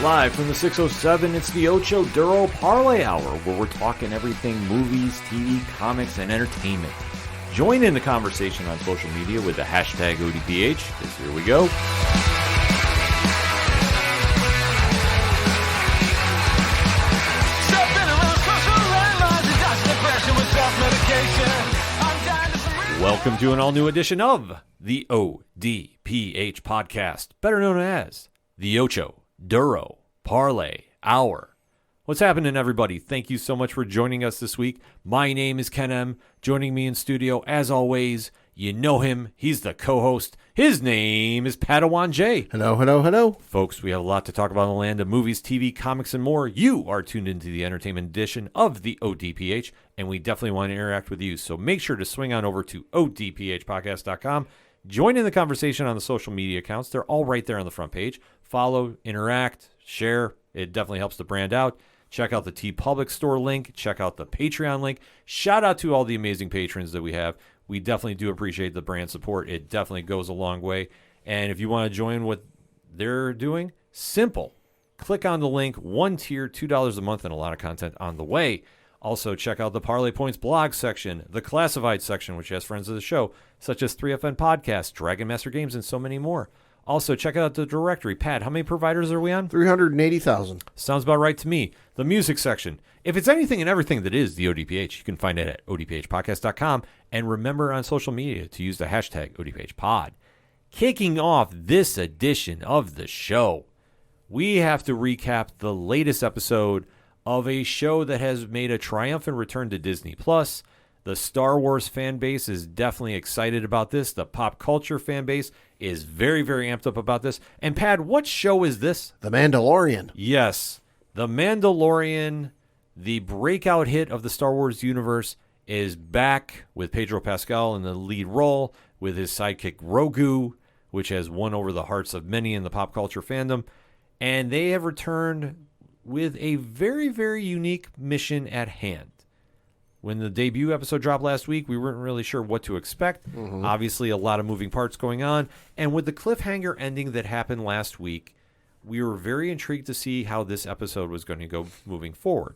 Live from the 607, it's the Ocho Duro Parlay Hour, where we're talking everything movies, TV, comics, and entertainment. Join in the conversation on social media with the hashtag ODPH, because here we go. Welcome to an all-new edition of the ODPH podcast, better known as the Ocho Duro Parlay Hour. What's happening, everybody? Thank you so much for joining us this week. My name is Ken M. Joining me in studio, as always, you know him. He's the co-host. His name is Padawan J. Hello, hello, hello. Folks, we have a lot to talk about in the land of movies, TV, comics, and more. You are tuned into the entertainment edition of the ODPH, and we definitely want to interact with you. So make sure to swing on over to odphpodcast.com. Join in the conversation on the social media accounts. They're all right there on the front page. Follow, interact, share. It definitely helps the brand out. Check out the TeePublic store link. Check out the Patreon link. Shout out to all the amazing patrons that we have. We definitely do appreciate the brand support. It definitely goes a long way. And if you want to join what they're doing, simple. Click on the link. One tier, $2 a month, and a lot of content on the way. Also, check out the Parlay Points blog section, the Classified section, which has friends of the show, such as 3FN Podcast, Dragon Master Games, and so many more. Also, check out the directory. Pat, how many providers are we on? 380,000. Sounds about right to me. The music section. If it's anything and everything that is the ODPH, you can find it at odphpodcast.com. And remember on social media to use the hashtag ODPHpod. Kicking off this edition of the show, we have to recap the latest episode of a show that has made a triumphant return to Disney+. The Star Wars fan base is definitely excited about this. The pop culture fan base is very, very amped up about this. And Pat, what show is this? The Mandalorian. Yes. The Mandalorian, the breakout hit of the Star Wars universe, is back with Pedro Pascal in the lead role with his sidekick Grogu, which has won over the hearts of many in the pop culture fandom. And they have returned with a very, very unique mission at hand. When the debut episode dropped last week, we weren't really sure what to expect. Obviously, a lot of moving parts going on. And with the cliffhanger ending that happened last week, we were very intrigued to see how this episode was going to go moving forward.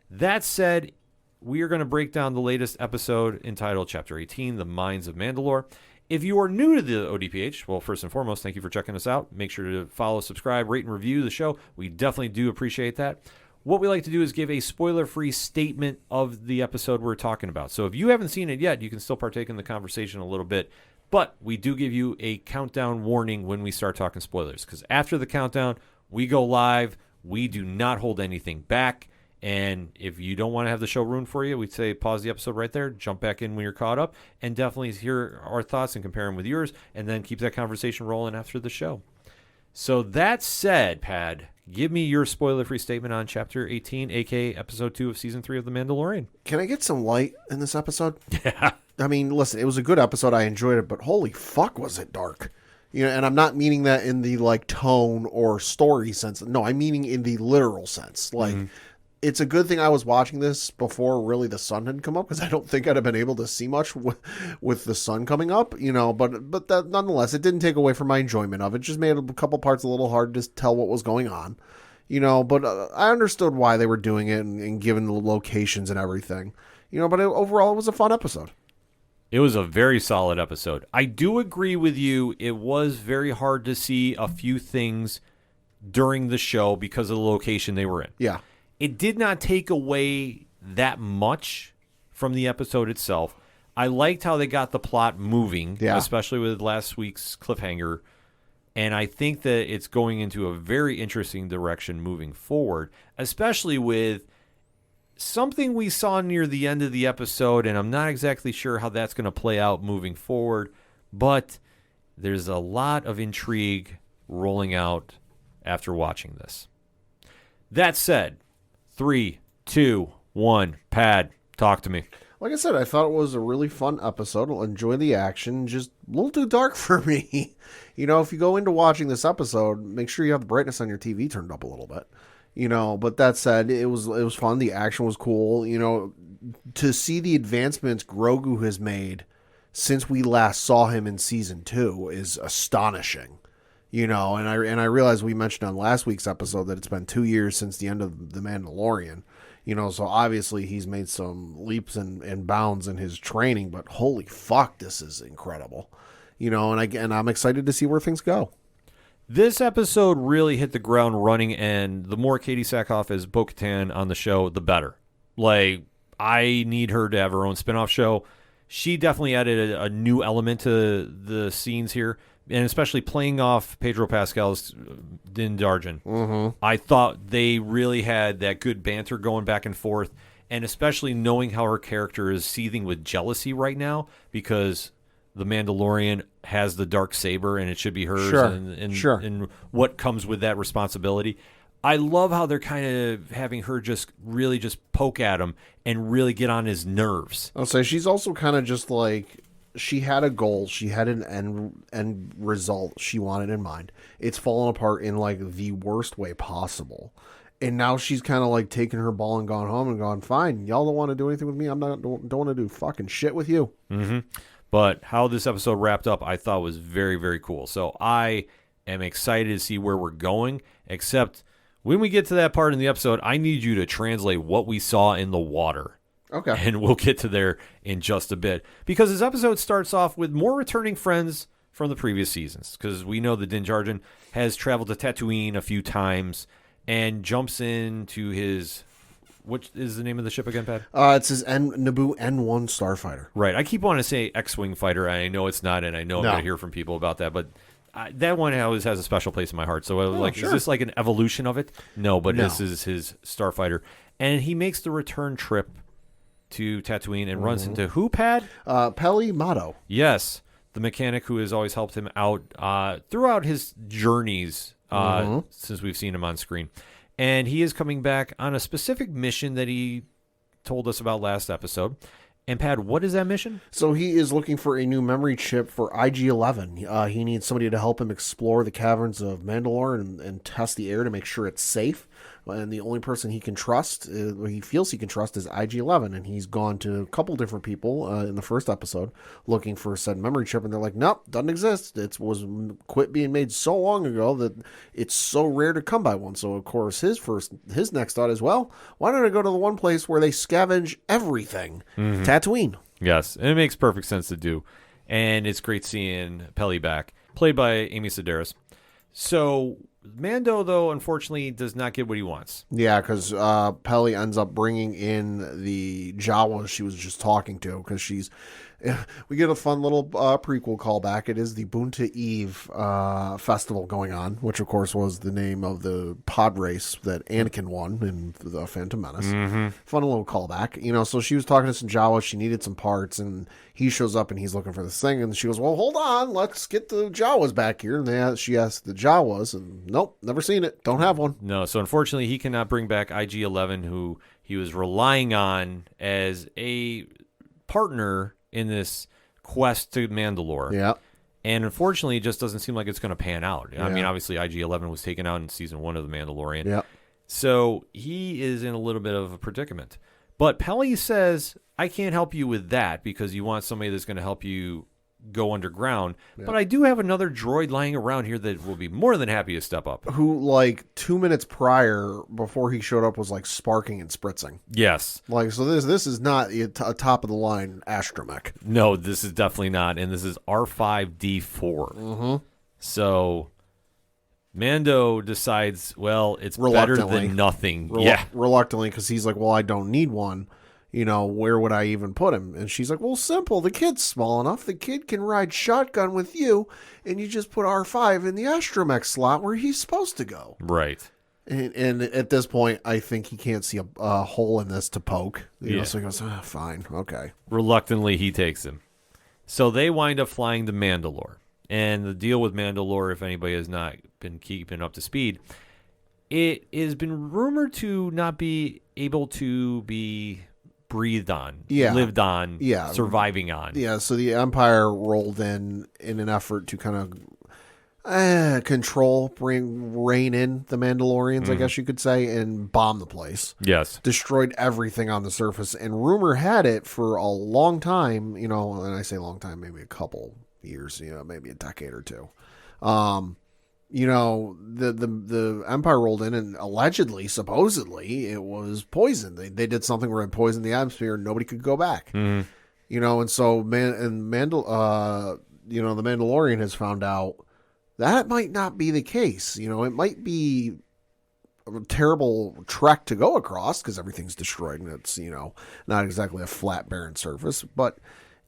That said, we are going to break down the latest episode entitled Chapter 18, The Mines of Mandalore. If you are new to the ODPH, well, first and foremost, thank you for checking us out. Make sure to follow, subscribe, rate, and review the show. We definitely do appreciate that. What we like to do is give a spoiler-free statement of the episode we're talking about. So if you haven't seen it yet, you can still partake in the conversation a little bit. But we do give you a countdown warning when we start talking spoilers. Because after the countdown, we go live. We do not hold anything back. And if you don't want to have the show ruined for you, we'd say pause the episode right there, jump back in when you're caught up, and definitely hear our thoughts and compare them with yours, and then keep that conversation rolling after the show. So that said, Pad, give me your spoiler-free statement on Chapter 18, a.k.a. Episode 2 of Season 3 of The Mandalorian. Can I get some light in this episode? Yeah. I mean, listen, it was a good episode. I enjoyed it, but holy fuck was it dark. You know, and I'm not meaning that in the, like, tone or story sense. No, I'm meaning in the literal sense. Like, It's a good thing I was watching this before really the sun had come up, because I don't think I'd have been able to see much with the sun coming up, you know, but that, nonetheless, it didn't take away from my enjoyment of it. Just made a couple parts a little hard to tell what was going on, you know, but I understood why they were doing it and given the locations and everything, you know, but overall it was a fun episode. It was a very solid episode. I do agree with you. It was very hard to see a few things during the show because of the location they were in. Yeah. It did not take away that much from the episode itself. I liked how they got the plot moving, especially with last week's cliffhanger. And I think that it's going into a very interesting direction moving forward, especially with something we saw near the end of the episode. And I'm not exactly sure how that's going to play out moving forward, but there's a lot of intrigue rolling out after watching this. That said, 3, 2, 1, Pad, talk to me. Like I said, I thought it was a really fun episode. I'll enjoy the action. Just a little too dark for me. You know, if you go into watching this episode, make sure you have the brightness on your TV turned up a little bit. You know, but that said, it was fun. The action was cool. You know, to see the advancements Grogu has made since we last saw him in season 2 is astonishing. And I realized we mentioned on last week's episode that it's been 2 years since the end of The Mandalorian. So obviously he's made some leaps and bounds in his training, but holy fuck, this is incredible. And I'm excited to see where things go. This episode really hit the ground running, and the more Katie Sackhoff as Bo-Katan on the show, the better. Like, I need her to have her own spinoff show. She definitely added a new element to the scenes here, and especially playing off Pedro Pascal's Din Djarin. Mm-hmm. I thought they really had that good banter going back and forth, and especially knowing how her character is seething with jealousy right now because the Mandalorian has the dark saber and it should be hers, and what comes with that responsibility. I love how they're kind of having her just really just poke at him and really get on his nerves. I'll say she's also kind of just like, she had a goal, she had an end result she wanted in mind. It's fallen apart in like the worst way possible. And now she's kind of like taken her ball and gone home and gone, fine, y'all don't want to do anything with me. Don't want to do fucking shit with you. Mm-hmm. But how this episode wrapped up, I thought was very, very cool. So I am excited to see where we're going, except when we get to that part in the episode, I need you to translate what we saw in the water. Okay. And we'll get to there in just a bit. Because this episode starts off with more returning friends from the previous seasons. Because we know that Din Djarin has traveled to Tatooine a few times and jumps into his... What is the name of the ship again, Pat? It's his Naboo N1 starfighter. Right. I keep wanting to say X-Wing fighter. I know it's not, and I know I'm going to hear from people about that. But that one always has a special place in my heart. So I was is this like an evolution of it? No, but this is his starfighter. And he makes the return trip to Tatooine and runs into who, Pat? Peli Motto. Yes. The mechanic who has always helped him out throughout his journeys since we've seen him on screen. And he is coming back on a specific mission that he told us about last episode. And Pat, what is that mission? So he is looking for a new memory chip for IG-11. He needs somebody to help him explore the caverns of Mandalore and test the air to make sure it's safe. And the only person he can trust, he feels he can trust, is IG-11. And he's gone to a couple different people in the first episode looking for said memory chip. And they're like, nope, doesn't exist. It was quit being made so long ago that it's so rare to come by one. So, of course, his next thought is, well, why don't I go to the one place where they scavenge everything? Tatooine. Yes, and it makes perfect sense to do. And it's great seeing Peli back, played by Amy Sedaris. So... Mando, though, unfortunately, does not get what he wants. Yeah, because Peli ends up bringing in the Jawas she was just talking to, because we get a fun little prequel callback. It is the Bunta Eve festival going on, which, of course, was the name of the pod race that Anakin won in the Phantom Menace. Fun little callback. So she was talking to some Jawas. She needed some parts, and he shows up, and he's looking for this thing. And she goes, well, hold on. Let's get the Jawas back here. And she asked the Jawas, and nope, never seen it. Don't have one. No, so unfortunately, he cannot bring back IG-11, who he was relying on as a partner in this quest to Mandalore. Yeah. And unfortunately, it just doesn't seem like it's going to pan out. I mean, obviously, IG-11 was taken out in season 1 of The Mandalorian. Yeah. So he is in a little bit of a predicament. But Peli says, I can't help you with that because you want somebody that's going to help you go underground. Yeah. But I do have another droid lying around here that will be more than happy to step up. Who, like, 2 minutes prior, before he showed up, was, like, sparking and spritzing. Yes. Like, so this is not a top-of-the-line astromech. No, this is definitely not. And this is R5-D4. So... Mando decides, well, it's better than nothing. Reluctantly, because he's like, well, I don't need one. Where would I even put him? And she's like, well, simple. The kid's small enough. The kid can ride shotgun with you, and you just put R5 in the astromech slot where he's supposed to go. Right. And at this point, I think he can't see a hole in this to poke. So he goes, fine, okay. Reluctantly, he takes him. So they wind up flying to Mandalore. And the deal with Mandalore, if anybody has not been keeping up to speed, it has been rumored to not be able to be breathed on, lived on, surviving on. Yeah, so the Empire rolled in an effort to kind of control, rein in the Mandalorians, I guess you could say, and bomb the place. Yes. Destroyed everything on the surface. And rumor had it for a long time, and I say long time, maybe a couple years, maybe a decade or two, the Empire rolled in and allegedly, supposedly, it was poison. They did something where it poisoned the atmosphere and nobody could go back. Mhm. And so the Mandalorian has found out that might not be the case. It might be a terrible trek to go across because everything's destroyed and it's, not exactly a flat, barren surface. But,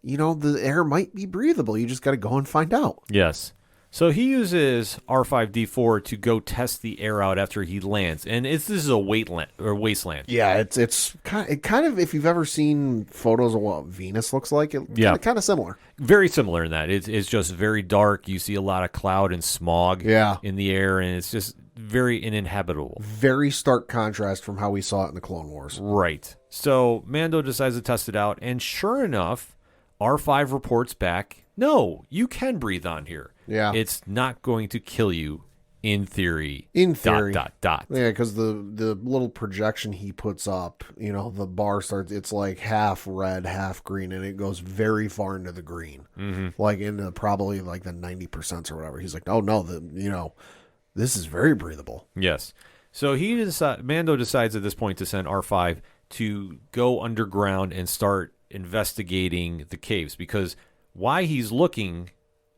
the air might be breathable. You just got to go and find out. Yes. So he uses R5D4 to go test the air out after he lands, and this is a wasteland. Yeah, it's kind of if you've ever seen photos of what Venus looks like, kind of similar. Very similar in that it's just very dark. You see a lot of cloud and smog in the air, and it's just very uninhabitable. Very stark contrast from how we saw it in the Clone Wars. Right. So Mando decides to test it out, and sure enough, R5 reports back, no, you can breathe on here. Yeah. It's not going to kill you in theory. Yeah, Dot. because the little projection he puts up, the bar starts, it's like half red, half green, and it goes very far into the green. Mm-hmm. Like into probably like the 90% or whatever. He's like, oh no, this is very breathable. Yes. So Mando decides at this point to send R5 to go underground and start investigating the caves, because why he's looking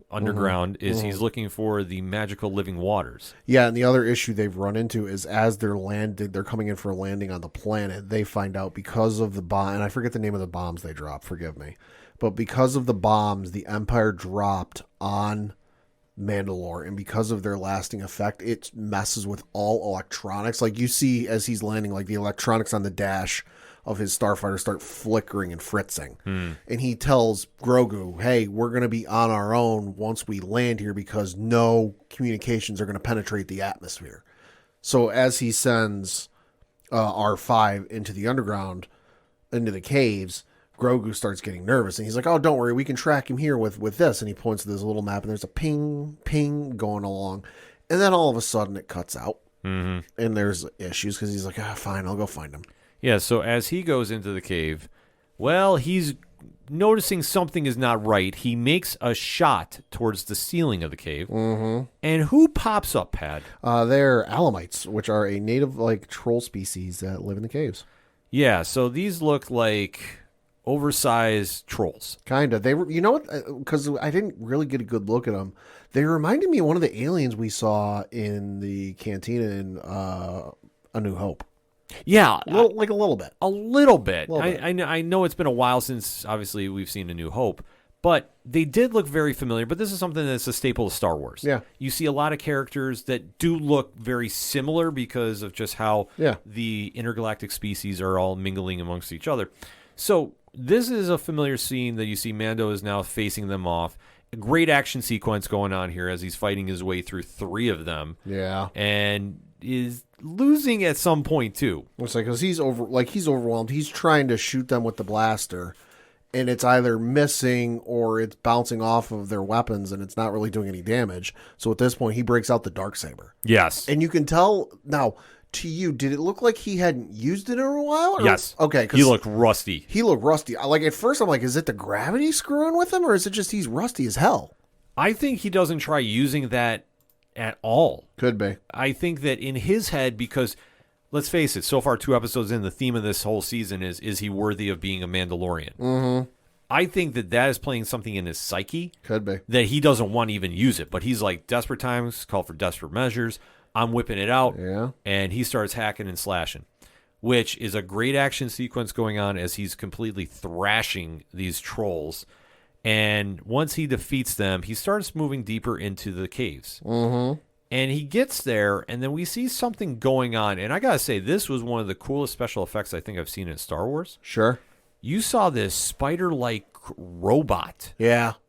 underground is he's looking for the magical living waters. Yeah, and the other issue they've run into is as they're coming in for a landing on the planet, they find out because of the bomb, and I forget the name of the bombs they dropped, forgive me, but because of the bombs the Empire dropped on Mandalore, and because of their lasting effect, it messes with all electronics. Like you see as he's landing, like the electronics on the dash of his starfighter start flickering and fritzing. And he tells Grogu, hey, we're going to be on our own once we land here because no communications are going to penetrate the atmosphere. So as he sends R5 into the underground, into the caves, Grogu starts getting nervous, and he's like, oh, don't worry, we can track him here with this. And he points to this little map, and there's a ping, ping going along. And then all of a sudden it cuts out, and there's issues because he's like, fine, I'll go find him. Yeah, so as he goes into the cave, well, he's noticing something is not right. He makes a shot towards the ceiling of the cave. Mm-hmm. And who pops up, Pad? They're Alamites, which are a native troll species that live in the caves. Yeah, so these look like oversized trolls. Kind of. They were, because I didn't really get a good look at them. They reminded me of one of the aliens we saw in the cantina in A New Hope. Yeah. A little bit. A little bit. I know it's been a while since, obviously, we've seen A New Hope, but they did look very familiar. But this is something that's a staple of Star Wars. Yeah. You see a lot of characters that do look very similar because of just how the intergalactic species are all mingling amongst each other. So this is a familiar scene that you see Mando is now facing them off. A great action sequence going on here as he's fighting his way through 3 of them. Yeah. And is losing at some point too. It's like because he's overwhelmed. He's trying to shoot them with the blaster, and it's either missing or it's bouncing off of their weapons, and it's not really doing any damage. So at this point, he breaks out the Darksaber. Yes, and you can tell now. To you, did it look like he hadn't used it in a while? Yes. Okay. He looked rusty. At first, I'm like, is it the gravity screwing with him, or is it just he's rusty as hell? I think he doesn't try using that at all. Could be. I think that in his head, because let's face it, so far 2 episodes in, the theme of this whole season is he worthy of being a Mandalorian? Mm-hmm. I think that is playing something in his psyche. Could be. That he doesn't want to even use it, but he's like, desperate times call for desperate measures. I'm whipping it out, and he starts hacking and slashing, which is a great action sequence going on as he's completely thrashing these trolls. And once he defeats them, he starts moving deeper into the caves. Mm-hmm. And he gets there, and then we see something going on. And I got to say, this was one of the coolest special effects I think I've seen in Star Wars. Sure. You saw this spider-like robot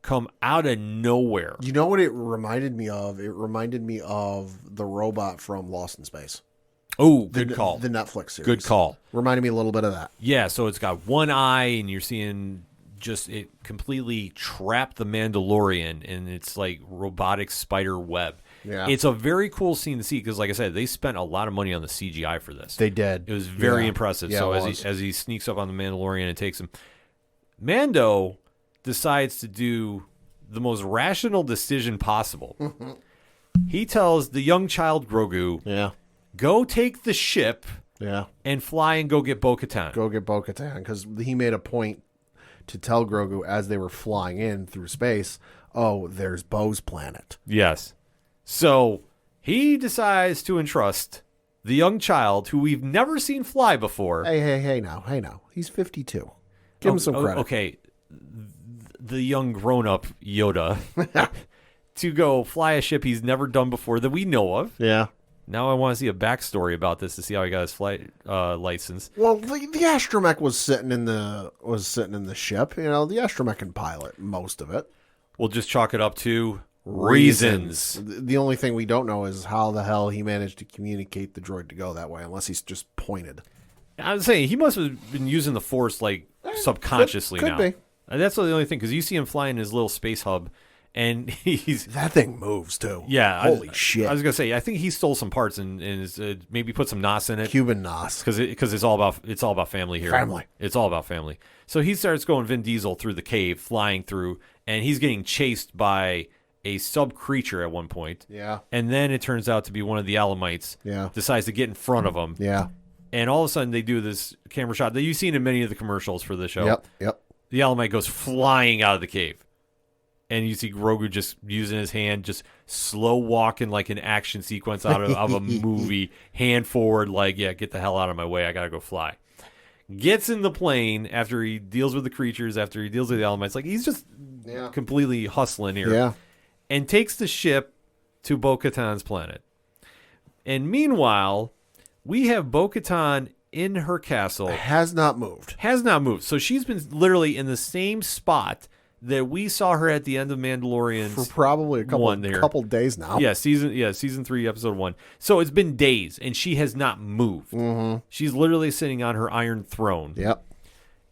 come out of nowhere. You know what it reminded me of? It reminded me of the robot from Lost in Space. Oh, good call. The Netflix series. Good call. Reminded me a little bit of that. Yeah, so it's got one eye, and you're seeing just it completely trap the Mandalorian, and it's like robotic spider web. Yeah. It's a very cool scene to see because, like I said, they spent a lot of money on the CGI for this. They did. It was very impressive. Yeah, so as he sneaks up on the Mandalorian and takes him, Mando decides to do the most rational decision possible. he tells the young child Grogu, Yeah. go take the ship Yeah. and fly and go get Bo-Katan. Go get Bo-Katan, because he made a point to tell Grogu as they were flying in through space, oh, there's Bo's planet. Yes. So he decides to entrust the young child, who we've never seen fly before. Hey now. He's 52. Give him some credit. Okay. The young grown-up Yoda to go fly a ship he's never done before that we know of. Yeah. Now I want to see a backstory about this to see how he got his flight license. Well, the astromech was sitting in the ship. You know, the astromech can pilot most of it. We'll just chalk it up to reasons. The only thing we don't know is how the hell he managed to communicate the droid to go that way, unless he's just pointed. I was saying he must have been using the Force like subconsciously could now. Be. And that's the only thing, because you see him flying his little space hub, and that thing moves too. Yeah, holy shit! I was gonna say, I think he stole some parts and maybe put some NOS in it. Cuban NOS, because it's all about family here. Family. It's all about family. So he starts going Vin Diesel through the cave, flying through, and he's getting chased by a sub creature at one point. Yeah. And then it turns out to be one of the Alamites. Yeah. Decides to get in front of him. Yeah. And all of a sudden they do this camera shot that you've seen in many of the commercials for the show. Yep. The Alamite goes flying out of the cave. And you see Grogu just using his hand, just slow walking like an action sequence out of a movie, hand forward, like, yeah, get the hell out of my way. I got to go fly. Gets in the plane after he deals with the creatures, after he deals with the Alamites. Like, he's just completely hustling here. Yeah. And takes the ship to Bo-Katan's planet. And meanwhile, we have Bo-Katan in her castle. Has not moved. So she's been literally in the same spot that we saw her at the end of Mandalorian for probably a couple days now. Yeah, season 3, episode 1. So it's been days, and she has not moved. Mm-hmm. She's literally sitting on her iron throne. Yep.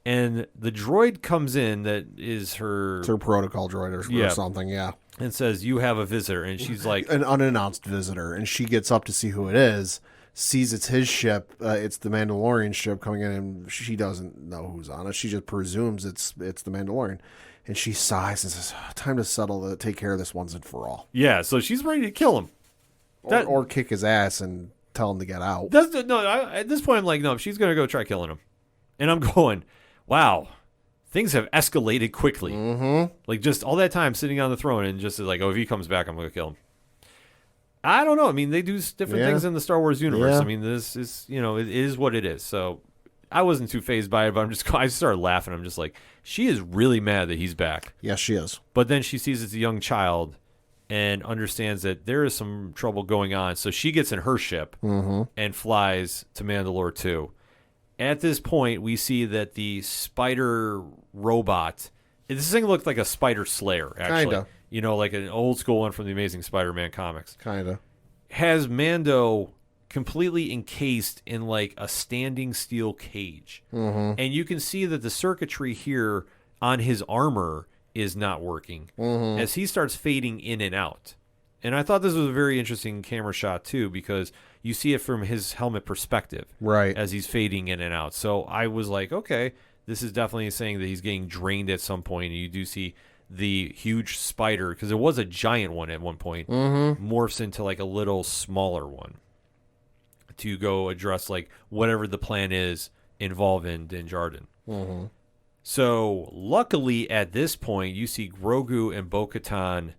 And the droid comes in that is her... It's her protocol droid or something, yeah. And says, you have a visitor. And she's like... An unannounced visitor. And she gets up to see who it is, sees it's his ship. It's the Mandalorian ship coming in, and she doesn't know who's on it. She just presumes it's the Mandalorian. And she sighs and says, time to settle take care of this once and for all. Yeah, so she's ready to kill him. Or kick his ass and tell him to get out. At this point, I'm like, no, she's going to go try killing him. And I'm going, wow, things have escalated quickly. Mm-hmm. Like, just all that time sitting on the throne and just like, oh, if he comes back, I'm going to kill him. I don't know. I mean, they do different things in the Star Wars universe. Yeah. I mean, this is, it is what it is. So I wasn't too fazed by it, but I started laughing. I'm just like, she is really mad that he's back. Yes, she is. But then she sees it's a young child and understands that there is some trouble going on. So she gets in her ship and flies to Mandalore 2. At this point, we see that the spider robot, this thing looked like a spider slayer, actually. Kinda. Like an old school one from the Amazing Spider-Man comics. Kinda. Has Mando completely encased in like a standing steel cage. Mm-hmm. And you can see that the circuitry here on his armor is not working as he starts fading in and out. And I thought this was a very interesting camera shot too, because you see it from his helmet perspective, right, as he's fading in and out. So I was like, okay, this is definitely saying that he's getting drained at some point. And you do see the huge spider, because there was a giant one at one point, morphs into like a little smaller one to go address like whatever the plan is involving Din Djarin. Mm-hmm. So luckily at this point, you see Grogu and Bo-Katan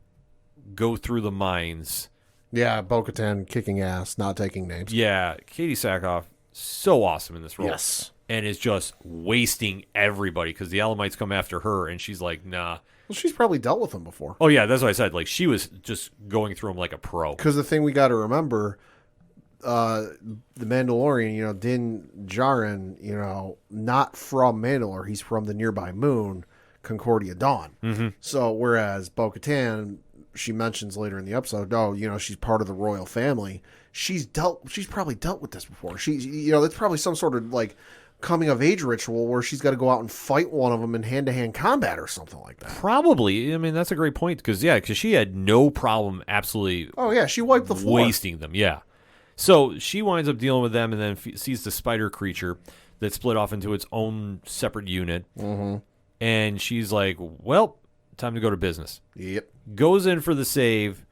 go through the mines. Yeah, Bo-Katan kicking ass, not taking names. Yeah, Katie Sackhoff, so awesome in this role. Yes. And is just wasting everybody because the Alamites come after her and she's like, nah. Well, she's probably dealt with them before. Oh, yeah, that's what I said. Like, she was just going through them like a pro. Because the thing we got to remember, the Mandalorian, Din Djarin, not from Mandalore. He's from the nearby moon, Concordia Dawn. Mm-hmm. So, whereas Bo-Katan, she mentions later in the episode, she's part of the royal family. She's probably dealt with this before. It's probably some sort of like coming of age ritual where she's got to go out and fight one of them in hand-to-hand combat or something like that. Probably. I mean, that's a great point because she had no problem absolutely. Oh yeah, she wiped the floor, wasting them. Yeah. So she winds up dealing with them and then sees the spider creature that split off into its own separate unit. Mm-hmm. And she's like, well, time to go to business. Yep. Goes in for the save,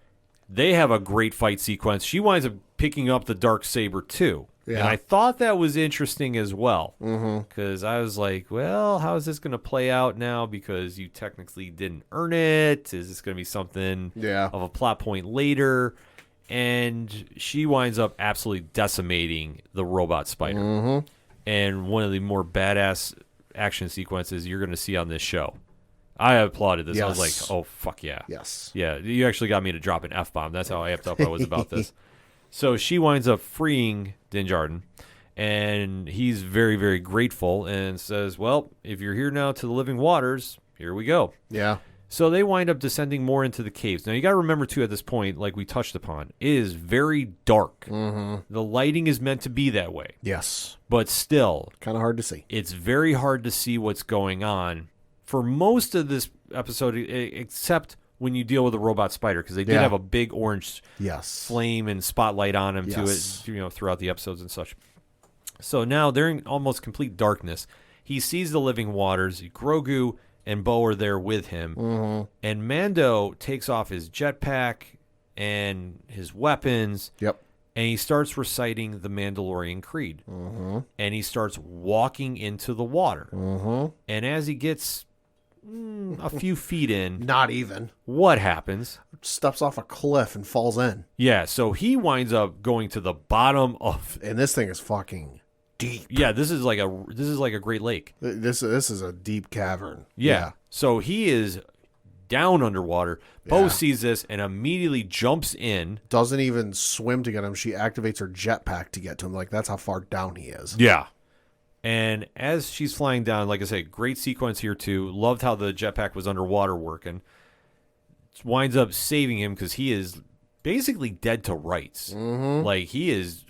They have a great fight sequence. She winds up picking up the Darksaber too. Yeah. And I thought that was interesting as well. Because I was like, well, how is this going to play out now? Because you technically didn't earn it. Is this going to be something of a plot point later? And she winds up absolutely decimating the robot spider. And one of the more badass action sequences you're going to see on this show. I applauded this. I was like, oh, fuck yeah. Yes. Yeah, you actually got me to drop an F-bomb. That's how amped up I was about this. So she winds up freeing Din Djarin, and he's very, very grateful and says, well, if you're here now to the living waters, here we go. Yeah. So they wind up descending more into the caves. Now, you got to remember, too, at this point, like we touched upon, it is very dark. The lighting is meant to be that way. Yes. But still, kind of hard to see. It's very hard to see what's going on for most of this episode, except when you deal with a robot spider, because they did have a big orange flame and spotlight on him to it, throughout the episodes and such. So now they're in almost complete darkness. He sees the living waters. Grogu and Bo are there with him, and Mando takes off his jetpack and his weapons. Yep. And he starts reciting the Mandalorian Creed. And he starts walking into the water. And as he gets a few feet in, not even, what happens? Steps off a cliff and falls in. Yeah, so he winds up going to the bottom of, and this thing is fucking deep. Yeah, this is like a Great Lake. This is a deep cavern. Yeah. So he is down underwater. Bo sees this and immediately jumps in. Doesn't even swim to get him. She activates her jetpack to get to him. Like, that's how far down he is. Yeah. And as she's flying down, like I say, great sequence here too. Loved how the jetpack was underwater working. Winds up saving him because he is basically dead to rights. Like, he is,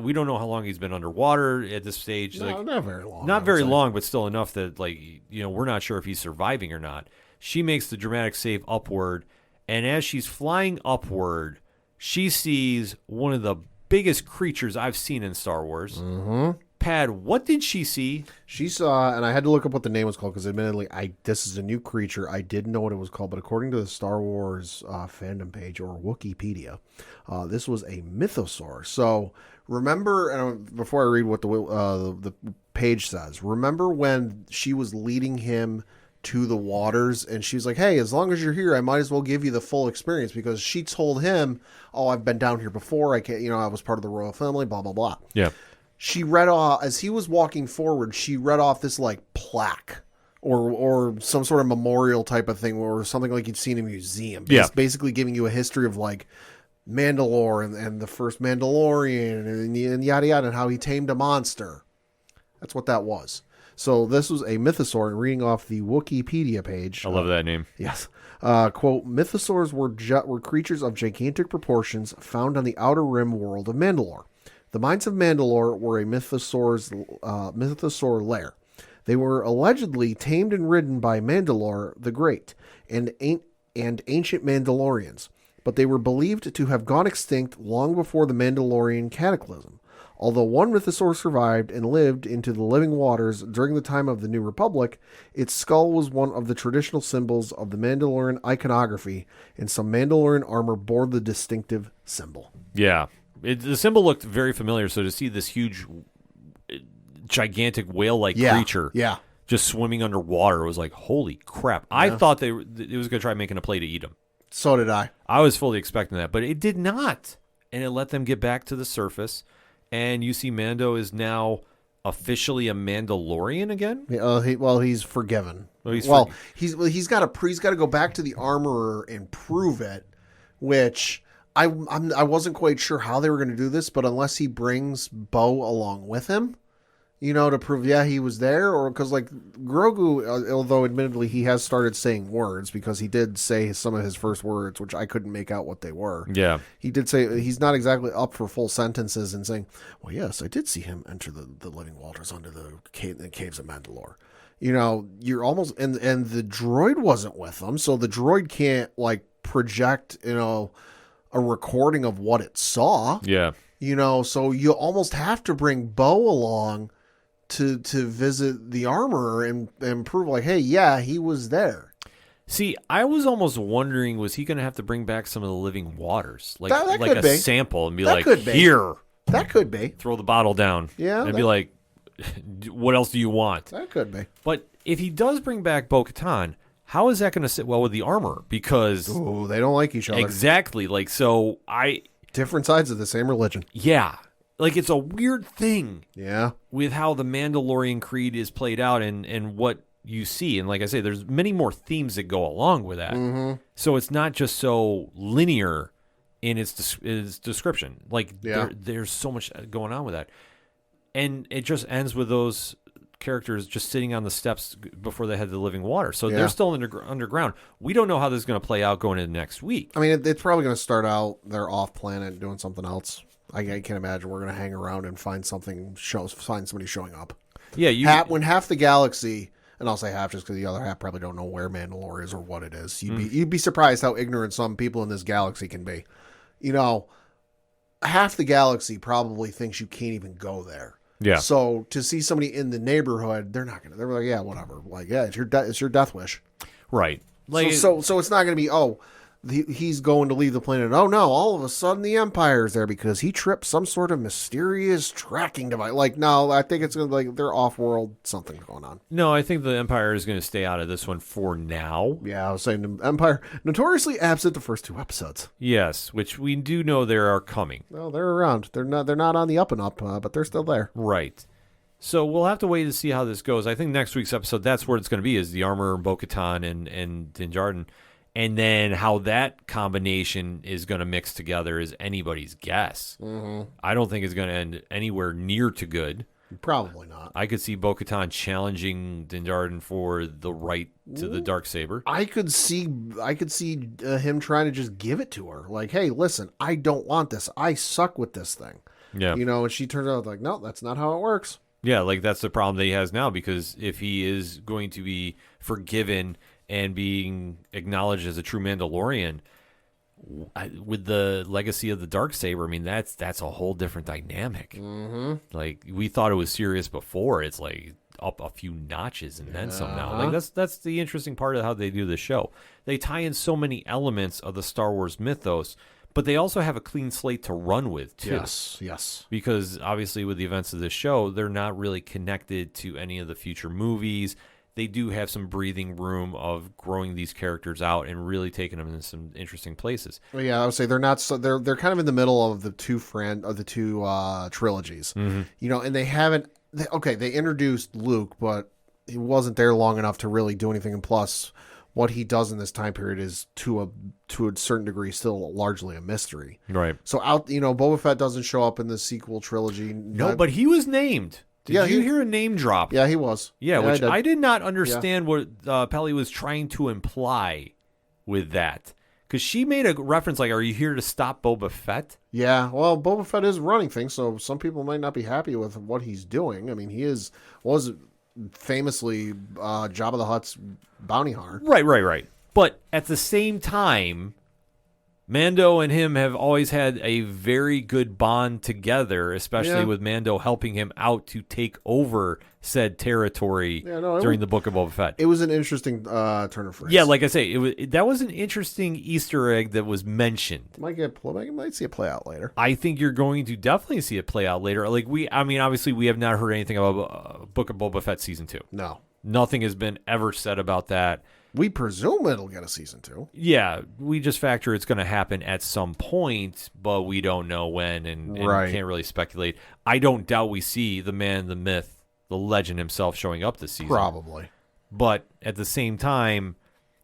we don't know how long he's been underwater at this stage. No, like, not very long. Not very long, but still enough that, like, we're not sure if he's surviving or not. She makes the dramatic save upward, and as she's flying upward, she sees one of the biggest creatures I've seen in Star Wars. Pad, what did she see? She saw, and I had to look up what the name was called because admittedly, this is a new creature. I didn't know what it was called, but according to the Star Wars fandom page or Wikipedia, this was a mythosaur. So remember, and before I read what the page says, remember when she was leading him to the waters and she's like, hey, as long as you're here, I might as well give you the full experience, because she told him, oh, I've been down here before. I can't, I was part of the royal family, blah, blah, blah. Yeah. She read off, as he was walking forward, she read off this like plaque or some sort of memorial type of thing, or something like you'd see in a museum. Yeah. It's basically giving you a history of like Mandalore and the first Mandalorian and yada yada, and how he tamed a monster. That's what that was. So this was a mythosaur, and reading off the Wikipedia page. I love that name. Yes. Quote, mythosaurs were creatures of gigantic proportions found on the outer rim world of Mandalore. The mines of Mandalore were a mythosaur lair. They were allegedly tamed and ridden by Mandalore the Great and ancient Mandalorians, but they were believed to have gone extinct long before the Mandalorian cataclysm. Although one mythosaur survived and lived into the living waters during the time of the New Republic, its skull was one of the traditional symbols of the Mandalorian iconography, and some Mandalorian armor bore the distinctive symbol. Yeah. The symbol looked very familiar, so to see this huge, gigantic whale-like creature just swimming underwater was like, holy crap. Yeah. I thought it was going to try making a play to eat him. So did I. I was fully expecting that, but it did not. And it let them get back to the surface. And you see Mando is now officially a Mandalorian again? He's forgiven. He's got to go back to the armorer and prove it, which I wasn't quite sure how they were going to do this, but unless he brings Bo along with him, to prove, he was there, or because like Grogu, although admittedly he has started saying words, because he did say some of his first words, which I couldn't make out what they were. Yeah. He did say he's not exactly up for full sentences and saying, well, yes, I did see him enter the living waters under the caves of Mandalore. You're almost, and the droid wasn't with them, so the droid can't like project, a recording of what it saw. Yeah. So you almost have to bring Bo along to visit the armorer and prove like, hey, he was there. See, I was almost wondering, was he going to have to bring back some of the living waters? Like, That like could a be. sample and be That like, could be. here, That could be. throw the bottle down. Yeah, And be like, what else do you want? That could be. But if he does bring back Bo-Katan, how is that going to sit well with the armor? Because Ooh, they don't like each other. exactly, like, so Different sides of the same religion. yeah, like it's a weird thing Yeah. with how the Mandalorian creed is played out and what you see. And like I say, there's many more themes that go along with that. Mm-hmm. So it's not just so linear in its description. Like Yeah. there's so much going on with that. And it just ends with those characters just sitting on the steps before they head to the living water. So Yeah. they're still underground. We don't know how this is going to play out going into next week. I mean, it's probably going to start out they're off planet doing something else. I can't imagine we're going to hang around and find somebody showing up. Yeah, When half the galaxy, and I'll say half just because the other half probably don't know where Mandalore is or what it is. You'd be surprised how ignorant some people in this galaxy can be. You know, half the galaxy probably thinks you can't even go there. Yeah. So to see somebody in the neighborhood, they're not gonna. They're like, yeah, whatever. Like, yeah, it's your death wish. right. Like So it's not gonna be he's going to leave the planet. Oh no! All of a sudden the Empire's there because he tripped some sort of mysterious tracking device. Like, no, I think it's gonna be like they're off-world. Something's going on. No, I think the Empire is going to stay out of this one for now. Yeah, I was saying the Empire notoriously absent the first 2 episodes. Yes, which we do know they are coming. Well, they're around. They're not on the up and up, but they're still there. Right. So we'll have to wait to see how this goes. I think next week's episode, that's where it's going to be, is the armor, Bo-Katan, and Din Djarin. And then how that combination is going to mix together is anybody's guess. Mm-hmm. I don't think it's going to end anywhere near to good. Probably not. I could see Bo-Katan challenging Din Djarin for the right to the Darksaber. I could see him trying to just give it to her. Like, hey, listen, I don't want this. I suck with this thing. Yeah. You know, and she turns out like, no, that's not how it works. Yeah, like that's the problem that he has now, because if he is going to be forgiven and being acknowledged as a true Mandalorian with the legacy of the Darksaber, I mean, that's a whole different dynamic. Mm-hmm. Like, we thought it was serious before. It's like up a few notches and then some now. Like, that's the interesting part of how they do the show. They tie in so many elements of the Star Wars mythos, but they also have a clean slate to run with, too. Yes. Because obviously with the events of this show, they're not really connected to any of the future movies. They do have some breathing room of growing these characters out and really taking them into some interesting places. Well, yeah, I would say they're not. So they're kind of in the middle of the two trilogies. Mm-hmm. You know, and they haven't. They introduced Luke, but he wasn't there long enough to really do anything. And plus, what he does in this time period is to a certain degree still largely a mystery. Right. So Boba Fett doesn't show up in the sequel trilogy. No, but he was named. Did you hear a name drop? Yeah, he was. Yeah, which I did not understand what Pelly was trying to imply with that. Because she made a reference like, are you here to stop Boba Fett? Yeah, well, Boba Fett is running things, so some people might not be happy with what he's doing. I mean, was famously Jabba the Hutt's bounty hunter. Right. But at the same time, Mando and him have always had a very good bond together, especially with Mando helping him out to take over said territory during the Book of Boba Fett. It was an interesting turn of phrase. Yeah, like I say, that was an interesting Easter egg that was mentioned. Might see it play out later. I think you're going to definitely see it play out later. Like obviously we have not heard anything about Book of Boba Fett Season 2. No. Nothing has been ever said about that. We presume it'll get a Season 2. Yeah, we just factor it's going to happen at some point, but we don't know when and can't really speculate. I don't doubt we see the man, the myth, the legend himself showing up this season. Probably. But at the same time,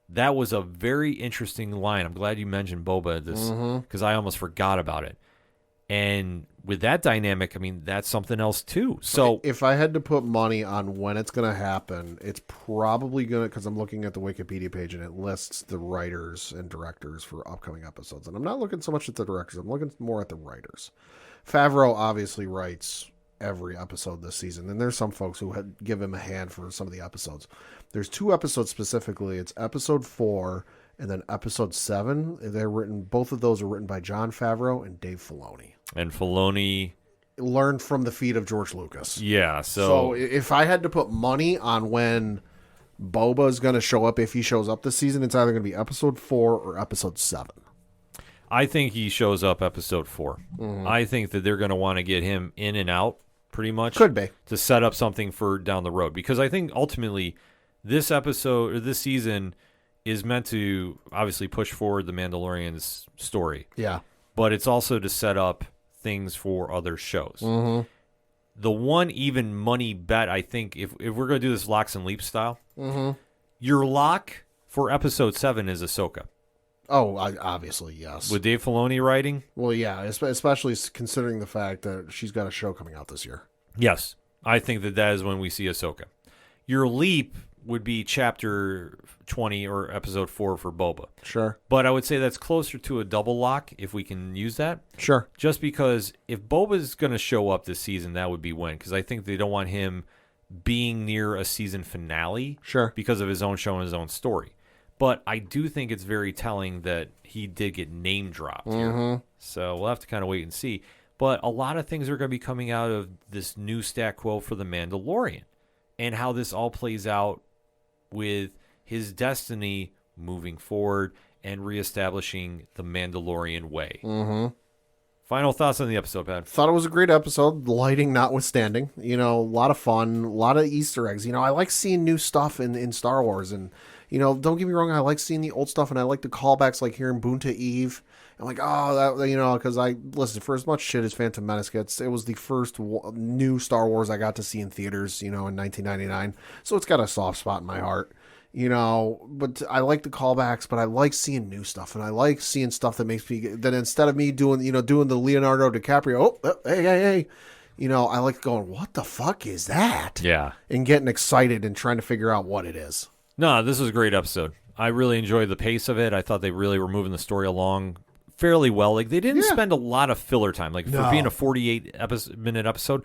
that was a very interesting line. I'm glad you mentioned Boba this because I almost forgot about it. And with that dynamic, I mean, that's something else too. So if I had to put money on when it's going to happen, it's probably going to, because I'm looking at the Wikipedia page and it lists the writers and directors for upcoming episodes. And I'm not looking so much at the directors. I'm looking more at the writers. Favreau obviously writes every episode this season. And there's some folks who give him a hand for some of the episodes. There's 2 episodes specifically. It's episode 4 and then episode 7. Both of those are written by Jon Favreau and Dave Filoni. And Filoni learned from the feet of George Lucas. Yeah, So if I had to put money on when Boba is going to show up. If he shows up this season, it's either going to be episode 4 or episode 7. I think he shows up episode 4. I think that they're going to want to get him in and out pretty much. Could be. To set up something for down the road. Because I think ultimately this episode or this season is meant to obviously push forward the Mandalorian's story. Yeah. But it's also to set up things for other shows. The one even money bet, I think, if we're going to do this locks and leap style, your lock for episode 7 is Ahsoka. Oh, obviously, yes. With Dave Filoni writing? Well, yeah, especially considering the fact that she's got a show coming out this year. Yes. I think that is when we see Ahsoka. Your leap would be chapter 20 or episode 4 for Boba. Sure. But I would say that's closer to a double lock if we can use that. Sure. Just because if Boba's going to show up this season, that would be when. Because I think they don't want him being near a season finale. Sure. Because of his own show and his own story. But I do think it's very telling that he did get name dropped here. So we'll have to kind of wait and see. But a lot of things are going to be coming out of this new stat quo for The Mandalorian. And how this all plays out with his destiny moving forward and reestablishing the Mandalorian way. Final thoughts on the episode, Pat? Thought it was a great episode, the lighting notwithstanding. You know, a lot of fun, a lot of Easter eggs. You know, I like seeing new stuff in Star Wars. And, you know, don't get me wrong, I like seeing the old stuff, and I like the callbacks, like hearing Boonta Eve. I'm like, oh, that, you know, because listen, for as much shit as Phantom Menace gets, it was the first new Star Wars I got to see in theaters, you know, in 1999. So it's got a soft spot in my heart. You know, but I like the callbacks, but I like seeing new stuff, and I like seeing stuff that makes me, that instead of me doing the Leonardo DiCaprio, hey, you know, I like going, what the fuck is that? Yeah. And getting excited and trying to figure out what it is. No, this was a great episode. I really enjoyed the pace of it. I thought they really were moving the story along fairly well. Like, they didn't spend a lot of filler time. Like, for being a 48-minute episode,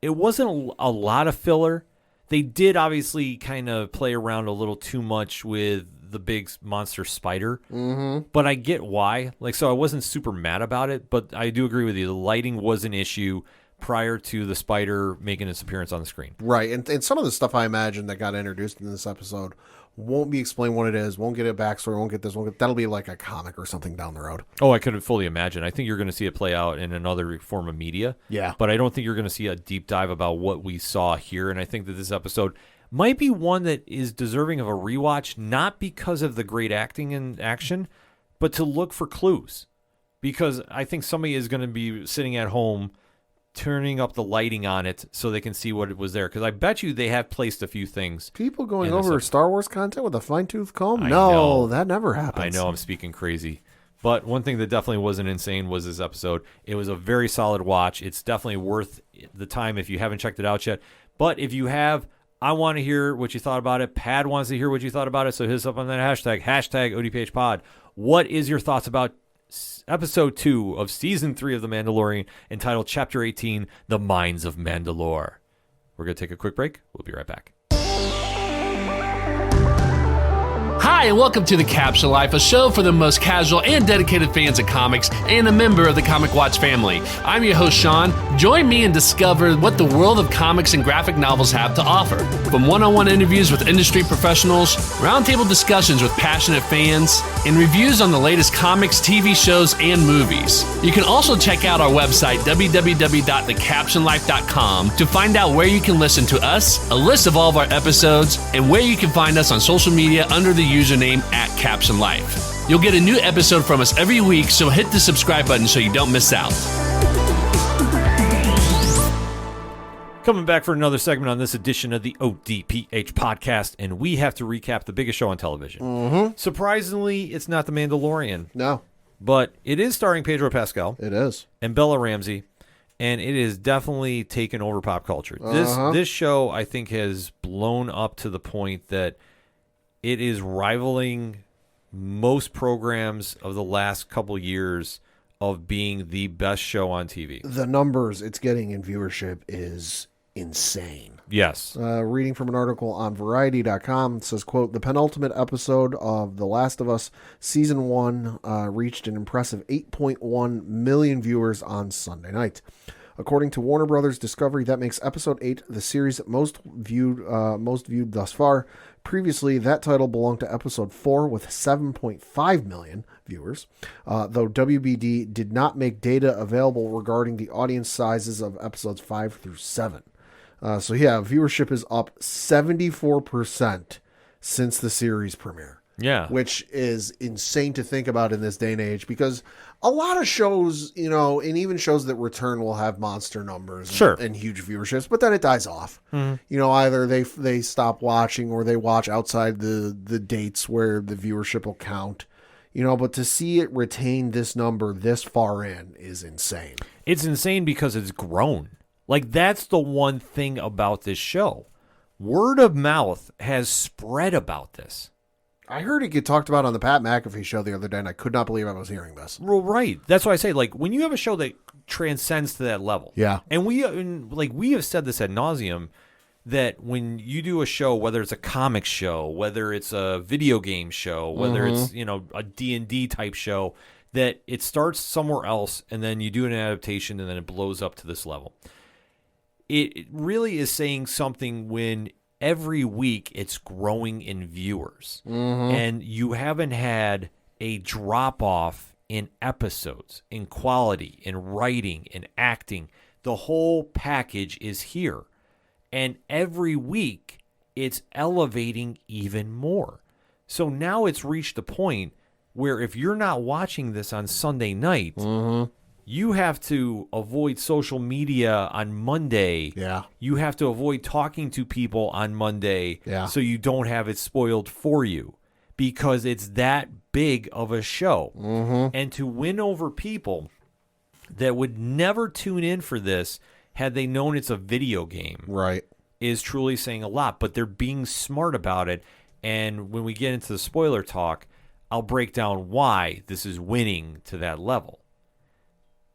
it wasn't a lot of filler. They did obviously kind of play around a little too much with the big monster spider, but I get why. Like, so I wasn't super mad about it, but I do agree with you. The lighting was an issue prior to the spider making its appearance on the screen. Right, and some of the stuff I imagine that got introduced in this episode won't be explained what it is, won't get a backstory, won't get this, that'll be like a comic or something down the road. Oh, I could fully imagine. I think you're going to see it play out in another form of media. Yeah. But I don't think you're going to see a deep dive about what we saw here, and I think that this episode might be one that is deserving of a rewatch, not because of the great acting and action, but to look for clues. Because I think somebody is going to be sitting at home turning up the lighting on it so they can see what it was there. Because I bet you they have placed a few things. People going over Star Wars content with a fine-tooth comb? I no, know. that never happens. I know I'm speaking crazy. But one thing that definitely wasn't insane was this episode. It was a very solid watch. It's definitely worth the time if you haven't checked it out yet. But if you have, I want to hear what you thought about it. Pad wants to hear what you thought about it. So hit us up on that hashtag ODPH pod. What is your thoughts about episode 2 of season 3 of The Mandalorian, entitled Chapter 18, The Mines of Mandalore? We're going to take a quick break. We'll be right back. Hi, and welcome to The Capsule Life, a show for the most casual and dedicated fans of comics and a member of the Comic Watch family. I'm your host, Sean. Join me and discover what the world of comics and graphic novels have to offer. From one-on-one interviews with industry professionals, roundtable discussions with passionate fans, and reviews on the latest comics, TV shows, and movies. You can also check out our website, www.thecaptionlife.com, to find out where you can listen to us, a list of all of our episodes, and where you can find us on social media under the username @CaptionLife. You'll get a new episode from us every week, so hit the subscribe button so you don't miss out. Coming back for another segment on this edition of the ODPH podcast, and we have to recap the biggest show on television. Surprisingly, it's not The Mandalorian. No. But it is starring Pedro Pascal. It is. And Bella Ramsey, and it is definitely taken over pop culture. This show, I think, has blown up to the point that it is rivaling most programs of the last couple years of being the best show on TV. The numbers it's getting in viewership is insane. Yes. Reading from an article on Variety.com, it says, quote, the penultimate episode of The Last of Us Season 1 reached an impressive 8.1 million viewers on Sunday night. According to Warner Brothers Discovery, that makes Episode 8 the series most viewed thus far. Previously, that title belonged to Episode 4 with 7.5 million viewers, though WBD did not make data available regarding the audience sizes of Episodes 5 through 7. So yeah, viewership is up 74% since the series premiere. Yeah. Which is insane to think about in this day and age, because a lot of shows, and even shows that return will have monster numbers and huge viewerships, but then it dies off. Mm-hmm. Either they stop watching or they watch outside the dates where the viewership will count. But to see it retain this number this far in is insane. It's insane because it's grown. Like, that's the one thing about this show. Word of mouth has spread about this. I heard it get talked about on the Pat McAfee show the other day, and I could not believe I was hearing this. Well, right. That's why I say, like, when you have a show that transcends to that level. Yeah. And we have said this ad nauseum, that when you do a show, whether it's a comic show, whether it's a video game show, whether it's, a D&D type show, that it starts somewhere else, and then you do an adaptation, and then it blows up to this level. It really is saying something when every week it's growing in viewers. Mm-hmm. And you haven't had a drop-off in episodes, in quality, in writing, in acting. The whole package is here. And every week it's elevating even more. So now it's reached a point where if you're not watching this on Sunday night, you have to avoid social media on Monday. Yeah. You have to avoid talking to people on Monday so you don't have it spoiled for you, because it's that big of a show. Mm-hmm. And to win over people that would never tune in for this had they known it's a video game, right, is truly saying a lot. But they're being smart about it. And when we get into the spoiler talk, I'll break down why this is winning to that level.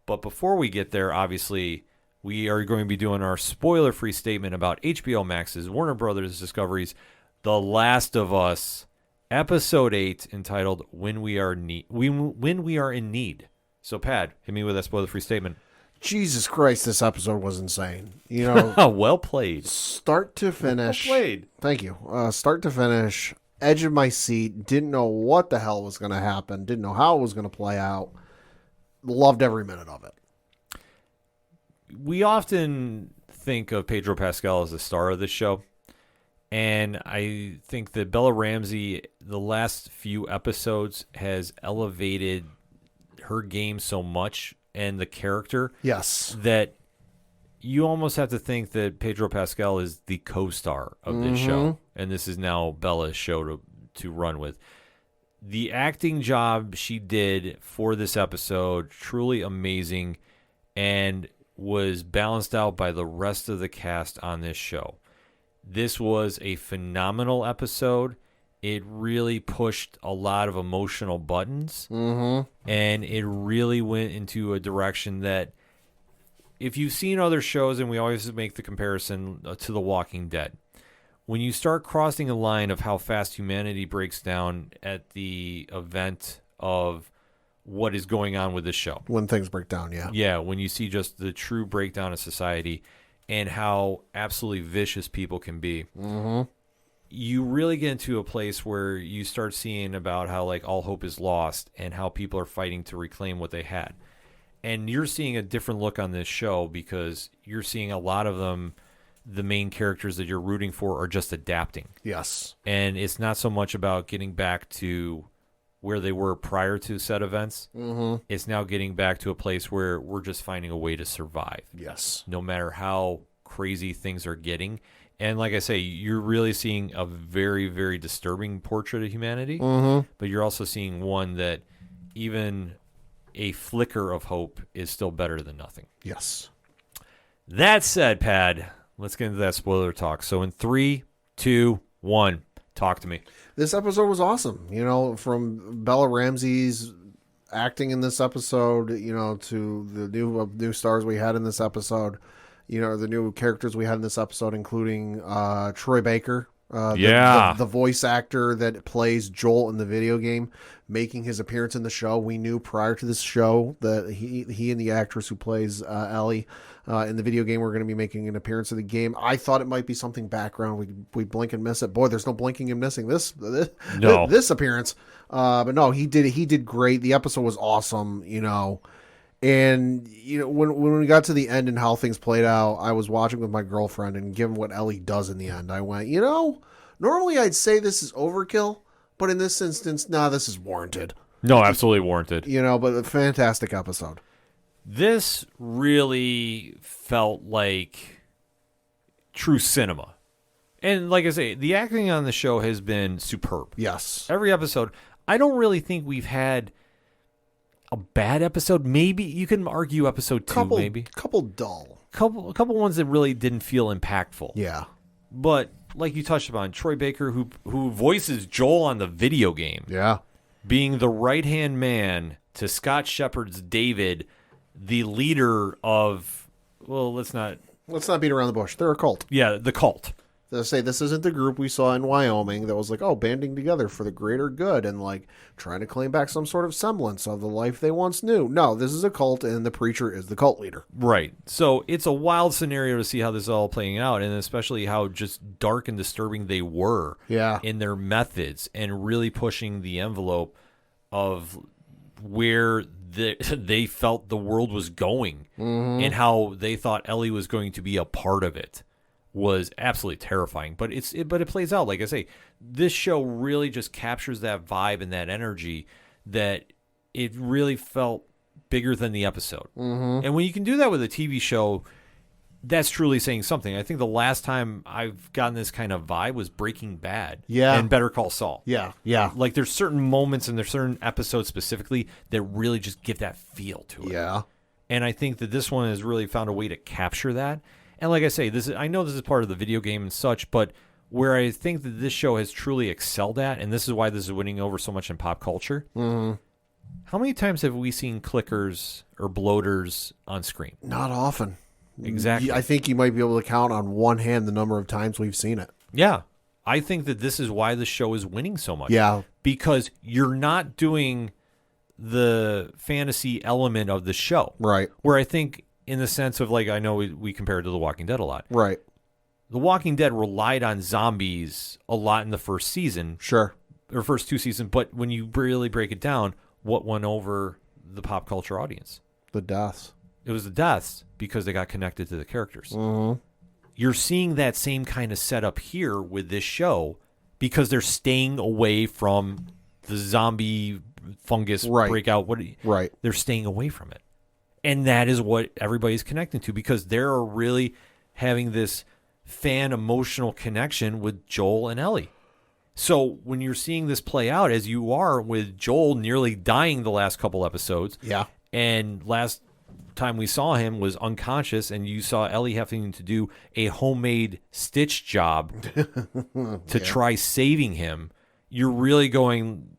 But before we get there, obviously, we are going to be doing our spoiler-free statement about HBO Max's Warner Brothers Discovery's The Last of Us, Episode 8, entitled When We Are in Need. So, Pat, hit me with that spoiler-free statement. Jesus Christ, this episode was insane. Well played. Start to finish. Well played. Thank you. Start to finish, edge of my seat, didn't know what the hell was going to happen, didn't know how it was going to play out. Loved every minute of it. We often think of Pedro Pascal as the star of this show. And I think that Bella Ramsey, the last few episodes, has elevated her game so much and the character. Yes. That you almost have to think that Pedro Pascal is the co-star of this show. And this is now Bella's show to run with. The acting job she did for this episode, truly amazing, and was balanced out by the rest of the cast on this show. This was a phenomenal episode. It really pushed a lot of emotional buttons, and it really went into a direction that, if you've seen other shows, and we always make the comparison to The Walking Dead, when you start crossing a line of how fast humanity breaks down at the event of what is going on with the show. When things break down, yeah. Yeah, when you see just the true breakdown of society and how absolutely vicious people can be. Mm-hmm. You really get into a place where you start seeing about how, like, all hope is lost and how people are fighting to reclaim what they had. And you're seeing a different look on this show because you're seeing a lot of them. The main characters that you're rooting for are just adapting. Yes. And it's not so much about getting back to where they were prior to said events. Mm-hmm. It's now getting back to a place where we're just finding a way to survive. Yes. No matter how crazy things are getting. And like I say, you're really seeing a very, very disturbing portrait of humanity. Mm-hmm. But you're also seeing one that even a flicker of hope is still better than nothing. Yes. That said, Pad, let's get into that spoiler talk. So in 3, 2, 1, talk to me. This episode was awesome. From Bella Ramsey's acting in this episode, to the new stars we had in this episode, the new characters we had in this episode, including Troy Baker The voice actor that plays Joel in the video game, making his appearance in the show. We knew prior to this show that he and the actress who plays Ellie in the video game were going to be making an appearance in the game. I thought it might be something background. We'd blink and miss it. Boy, there's no blinking and missing this appearance. But no, he did great. The episode was awesome, And when we got to the end and how things played out, I was watching with my girlfriend, and given what Ellie does in the end, I went, normally I'd say this is overkill, but in this instance, this is warranted. No, absolutely warranted. But a fantastic episode. This really felt like true cinema. And like I say, the acting on the show has been superb. Yes. Every episode. I don't really think we've had a bad episode. Maybe you can argue episode 2, maybe. Couple dull. Couple ones that really didn't feel impactful. Yeah. But like you touched upon, Troy Baker, who voices Joel on the video game. Yeah. Being the right-hand man to Scott Shepherd's David, the leader of, let's not beat around the bush. They're a cult. Yeah, the cult. They say this isn't the group we saw in Wyoming that was like, banding together for the greater good and like trying to claim back some sort of semblance of the life they once knew. No, this is a cult, and the preacher is the cult leader. Right. So it's a wild scenario to see how this is all playing out, and especially how just dark and disturbing they were in their methods and really pushing the envelope of where they felt the world was going and how they thought Ellie was going to be a part of it. Was absolutely terrifying, but it plays out. Like I say, this show really just captures that vibe and that energy that it really felt bigger than the episode. And when you can do that with a TV show, that's truly saying something. I think the last time I've gotten this kind of vibe was Breaking Bad and Better Call Saul. Yeah. Like there's certain moments and there's certain episodes specifically that really just give that feel to it. Yeah. And I think that this one has really found a way to capture that. And like I say, I know this is part of the video game and such, but where I think that this show has truly excelled at, and this is why this is winning over so much in pop culture, how many times have we seen clickers or bloaters on screen? Not often. Exactly. I think you might be able to count on one hand the number of times we've seen it. Yeah. I think that this is why the show is winning so much. Yeah. Because you're not doing the fantasy element of the show. Right. Where I think, in the sense of, like, I know we compare it to The Walking Dead a lot. Right. The Walking Dead relied on zombies a lot in the first season. Sure. Or first 2 seasons. But when you really break it down, what won over the pop culture audience? The deaths. It was the deaths because they got connected to the characters. Mm-hmm. You're seeing that same kind of setup here with this show because they're staying away from the zombie fungus breakout. Right. They're staying away from it. And that is what everybody's connecting to because they're really having this fan emotional connection with Joel and Ellie. So when you're seeing this play out, as you are with Joel nearly dying the last couple episodes, and last time we saw him was unconscious, and you saw Ellie having to do a homemade stitch job to try saving him, you're really going,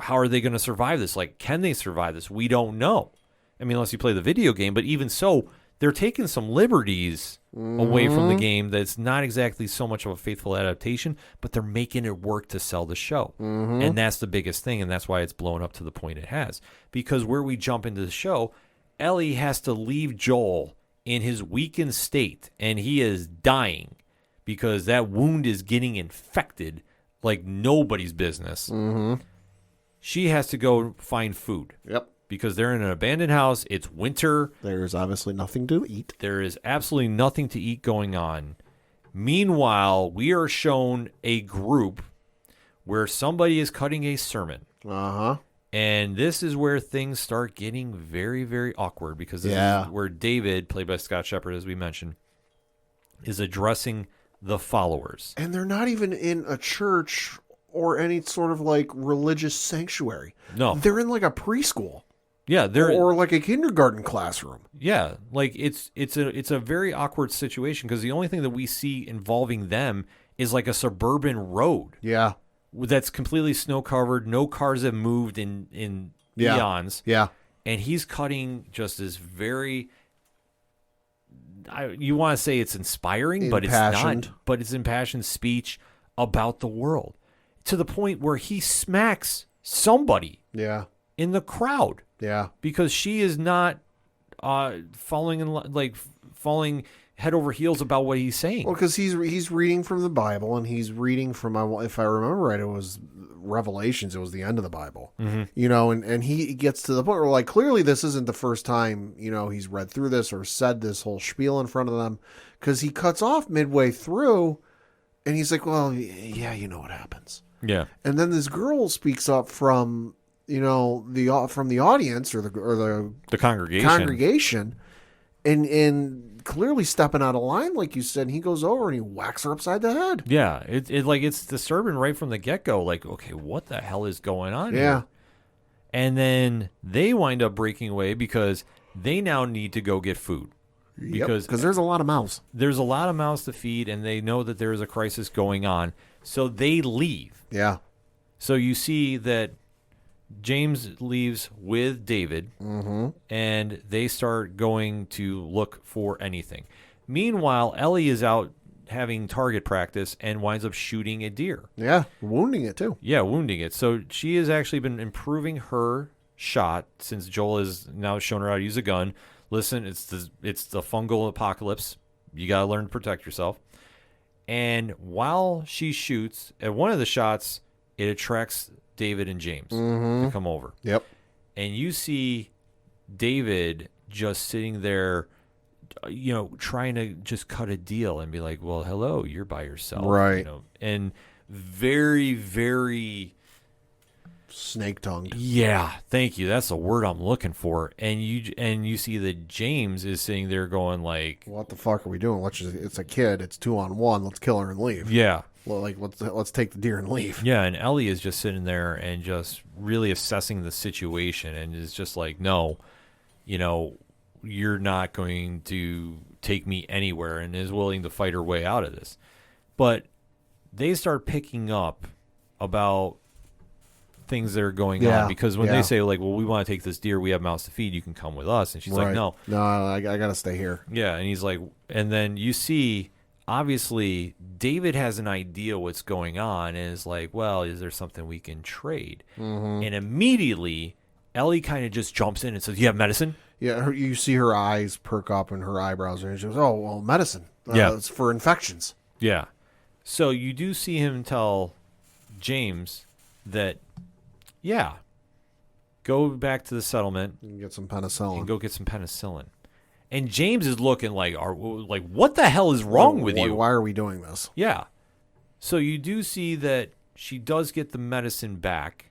how are they going to survive this? Like, can they survive this? We don't know. I mean, unless you play the video game, but even so, they're taking some liberties away from the game that's not exactly so much of a faithful adaptation, but they're making it work to sell the show. And that's the biggest thing, and that's why it's blown up to the point it has. Because where we jump into the show, Ellie has to leave Joel in his weakened state, and he is dying because that wound is getting infected like nobody's business. She has to go find food. Yep. Because they're in an abandoned house. It's winter. There's obviously nothing to eat. There is absolutely nothing to eat going on. Meanwhile, we are shown a group where somebody is cutting a sermon. And this is where things start getting very, very awkward because this is where David, played by Scott Shepherd, as we mentioned, is addressing the followers. And they're not even in a church or any sort of like religious sanctuary. No. They're in like a preschool. Yeah, or like a kindergarten classroom. Yeah, like it's a very awkward situation because the only thing that we see involving them is like a suburban road. Yeah. That's completely snow covered. No cars have moved in eons. Yeah. And he's cutting just this very, you want to say it's inspiring, but it's not. But it's impassioned speech about the world to the point where he smacks somebody Yeah. in the crowd Yeah. because she is not falling head over heels about what he's saying. Well, because he's reading from the Bible, and he's reading from, if I remember right, it was Revelations. It was the end of the Bible. You know, and he gets to the point where, like, clearly this isn't the first time, you know, he's read through this or said this whole spiel in front of them, because he cuts off midway through, and he's like, well, yeah, you know what happens. Yeah. And then this girl speaks up from, you know, from the audience or The congregation. and clearly stepping out of line, like you said, and he goes over and he whacks her upside the head. Yeah. It's disturbing right from the get-go. Like, okay, what the hell is going on Yeah. here? And then they wind up breaking away because they now need to go get food. Because there's a lot of mouths. There's a lot of mouths to feed, and they know that there is a crisis going on. So they leave. Yeah. So you see that James leaves with David, and they start going to look for anything. Meanwhile, Ellie is out having target practice and winds up shooting a deer. Yeah. Wounding it, too. Yeah, wounding it. So she has actually been improving her shot since Joel has now shown her how to use a gun. Listen, it's the fungal apocalypse. You got to learn to protect yourself. And while she shoots, at one of the shots, it attracts David and James to come over. Yep. And you see David just sitting there, you know, trying to just cut a deal and be like, well, hello, you're by yourself. Right. You know, and very, very... snake-tongued. Yeah, thank you. That's the word I'm looking for. And you see that James is sitting there going like, What the fuck are we doing? It's a kid. It's 2-on-1. Let's kill her and leave. yeah. Well, like, let's take the deer and leave. Yeah, and Ellie is just sitting there and just really assessing the situation and is just like, no, you know, you're not going to take me anywhere, and is willing to fight her way out of this. But they start picking up about things that are going on, because when they say, like, well, we want to take this deer, we have mouths to feed, you can come with us. And she's like, no, I got to stay here. Yeah, and he's like, and then you see, obviously, David has an idea what's going on and is like, well, is there something we can trade? And immediately, Ellie kind of just jumps in and says, you have medicine? Yeah, you see her eyes perk up and her eyebrows, and she goes, oh, well, medicine. Yeah. It's for infections. Yeah. So you do see him tell James that, yeah, go back to the settlement You can get some penicillin. and go get some penicillin. And James is looking like, what the hell is wrong with you? Why are we doing this? Yeah. So you do see that she does get the medicine back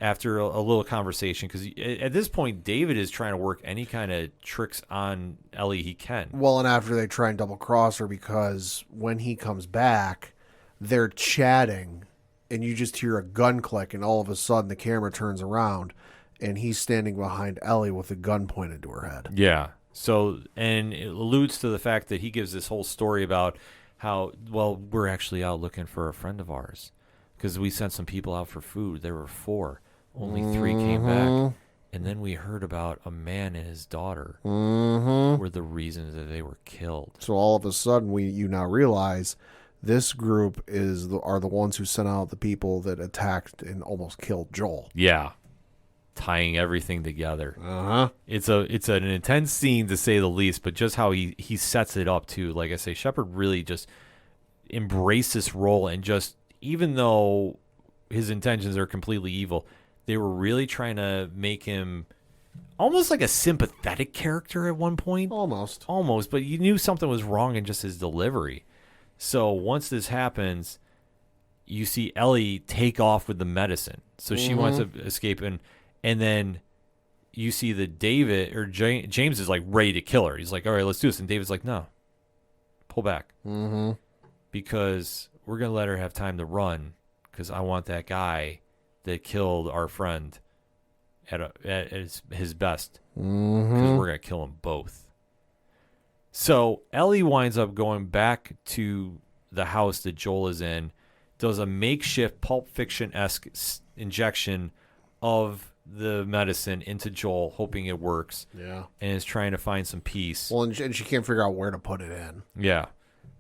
after a little conversation, because at this point, David is trying to work any kind of tricks on Ellie he can. Well, and after they try and double cross her, because when he comes back, they're chatting, and you just hear a gun click, and all of a sudden the camera turns around, and he's standing behind Ellie with a gun pointed to her head. Yeah. So, and it alludes to the fact that he gives this whole story about how, well, we're actually out looking for a friend of ours because we sent some people out for food. There were 4. Only 3 came back. And then we heard about a man and his daughter were the reasons that they were killed. So all of a sudden, you now realize this group are the ones who sent out the people that attacked and almost killed Joel. Yeah. Tying everything together. Uh-huh. It's an intense scene to say the least, but just how he sets it up too. Like I say, Shepard really just embraced this role, and just, even though his intentions are completely evil, they were really trying to make him almost like a sympathetic character at one point. Almost, but you knew something was wrong in just his delivery. So once this happens, you see Ellie take off with the medicine. So she wants to escape, and then you see that David or James is like ready to kill her. He's like, all right, let's do this. And David's like, no, pull back. Because we're going to let her have time to run, because I want that guy that killed our friend at his best, because we're going to kill them both. So Ellie winds up going back to the house that Joel is in, does a makeshift Pulp Fiction-esque injection of the medicine into Joel, hoping it works. Yeah. And is trying to find some peace. Well, and she can't figure out where to put it in. Yeah.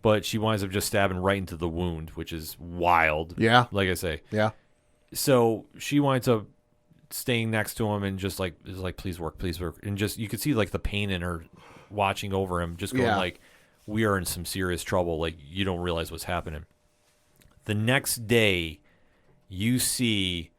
but she winds up just stabbing right into the wound, which is wild. Yeah. Like I say. Yeah. So she winds up staying next to him and just like is like, please work, and just you could see like the pain in her watching over him, just going like, we are in some serious trouble. Like, you don't realize what's happening. The next day, you see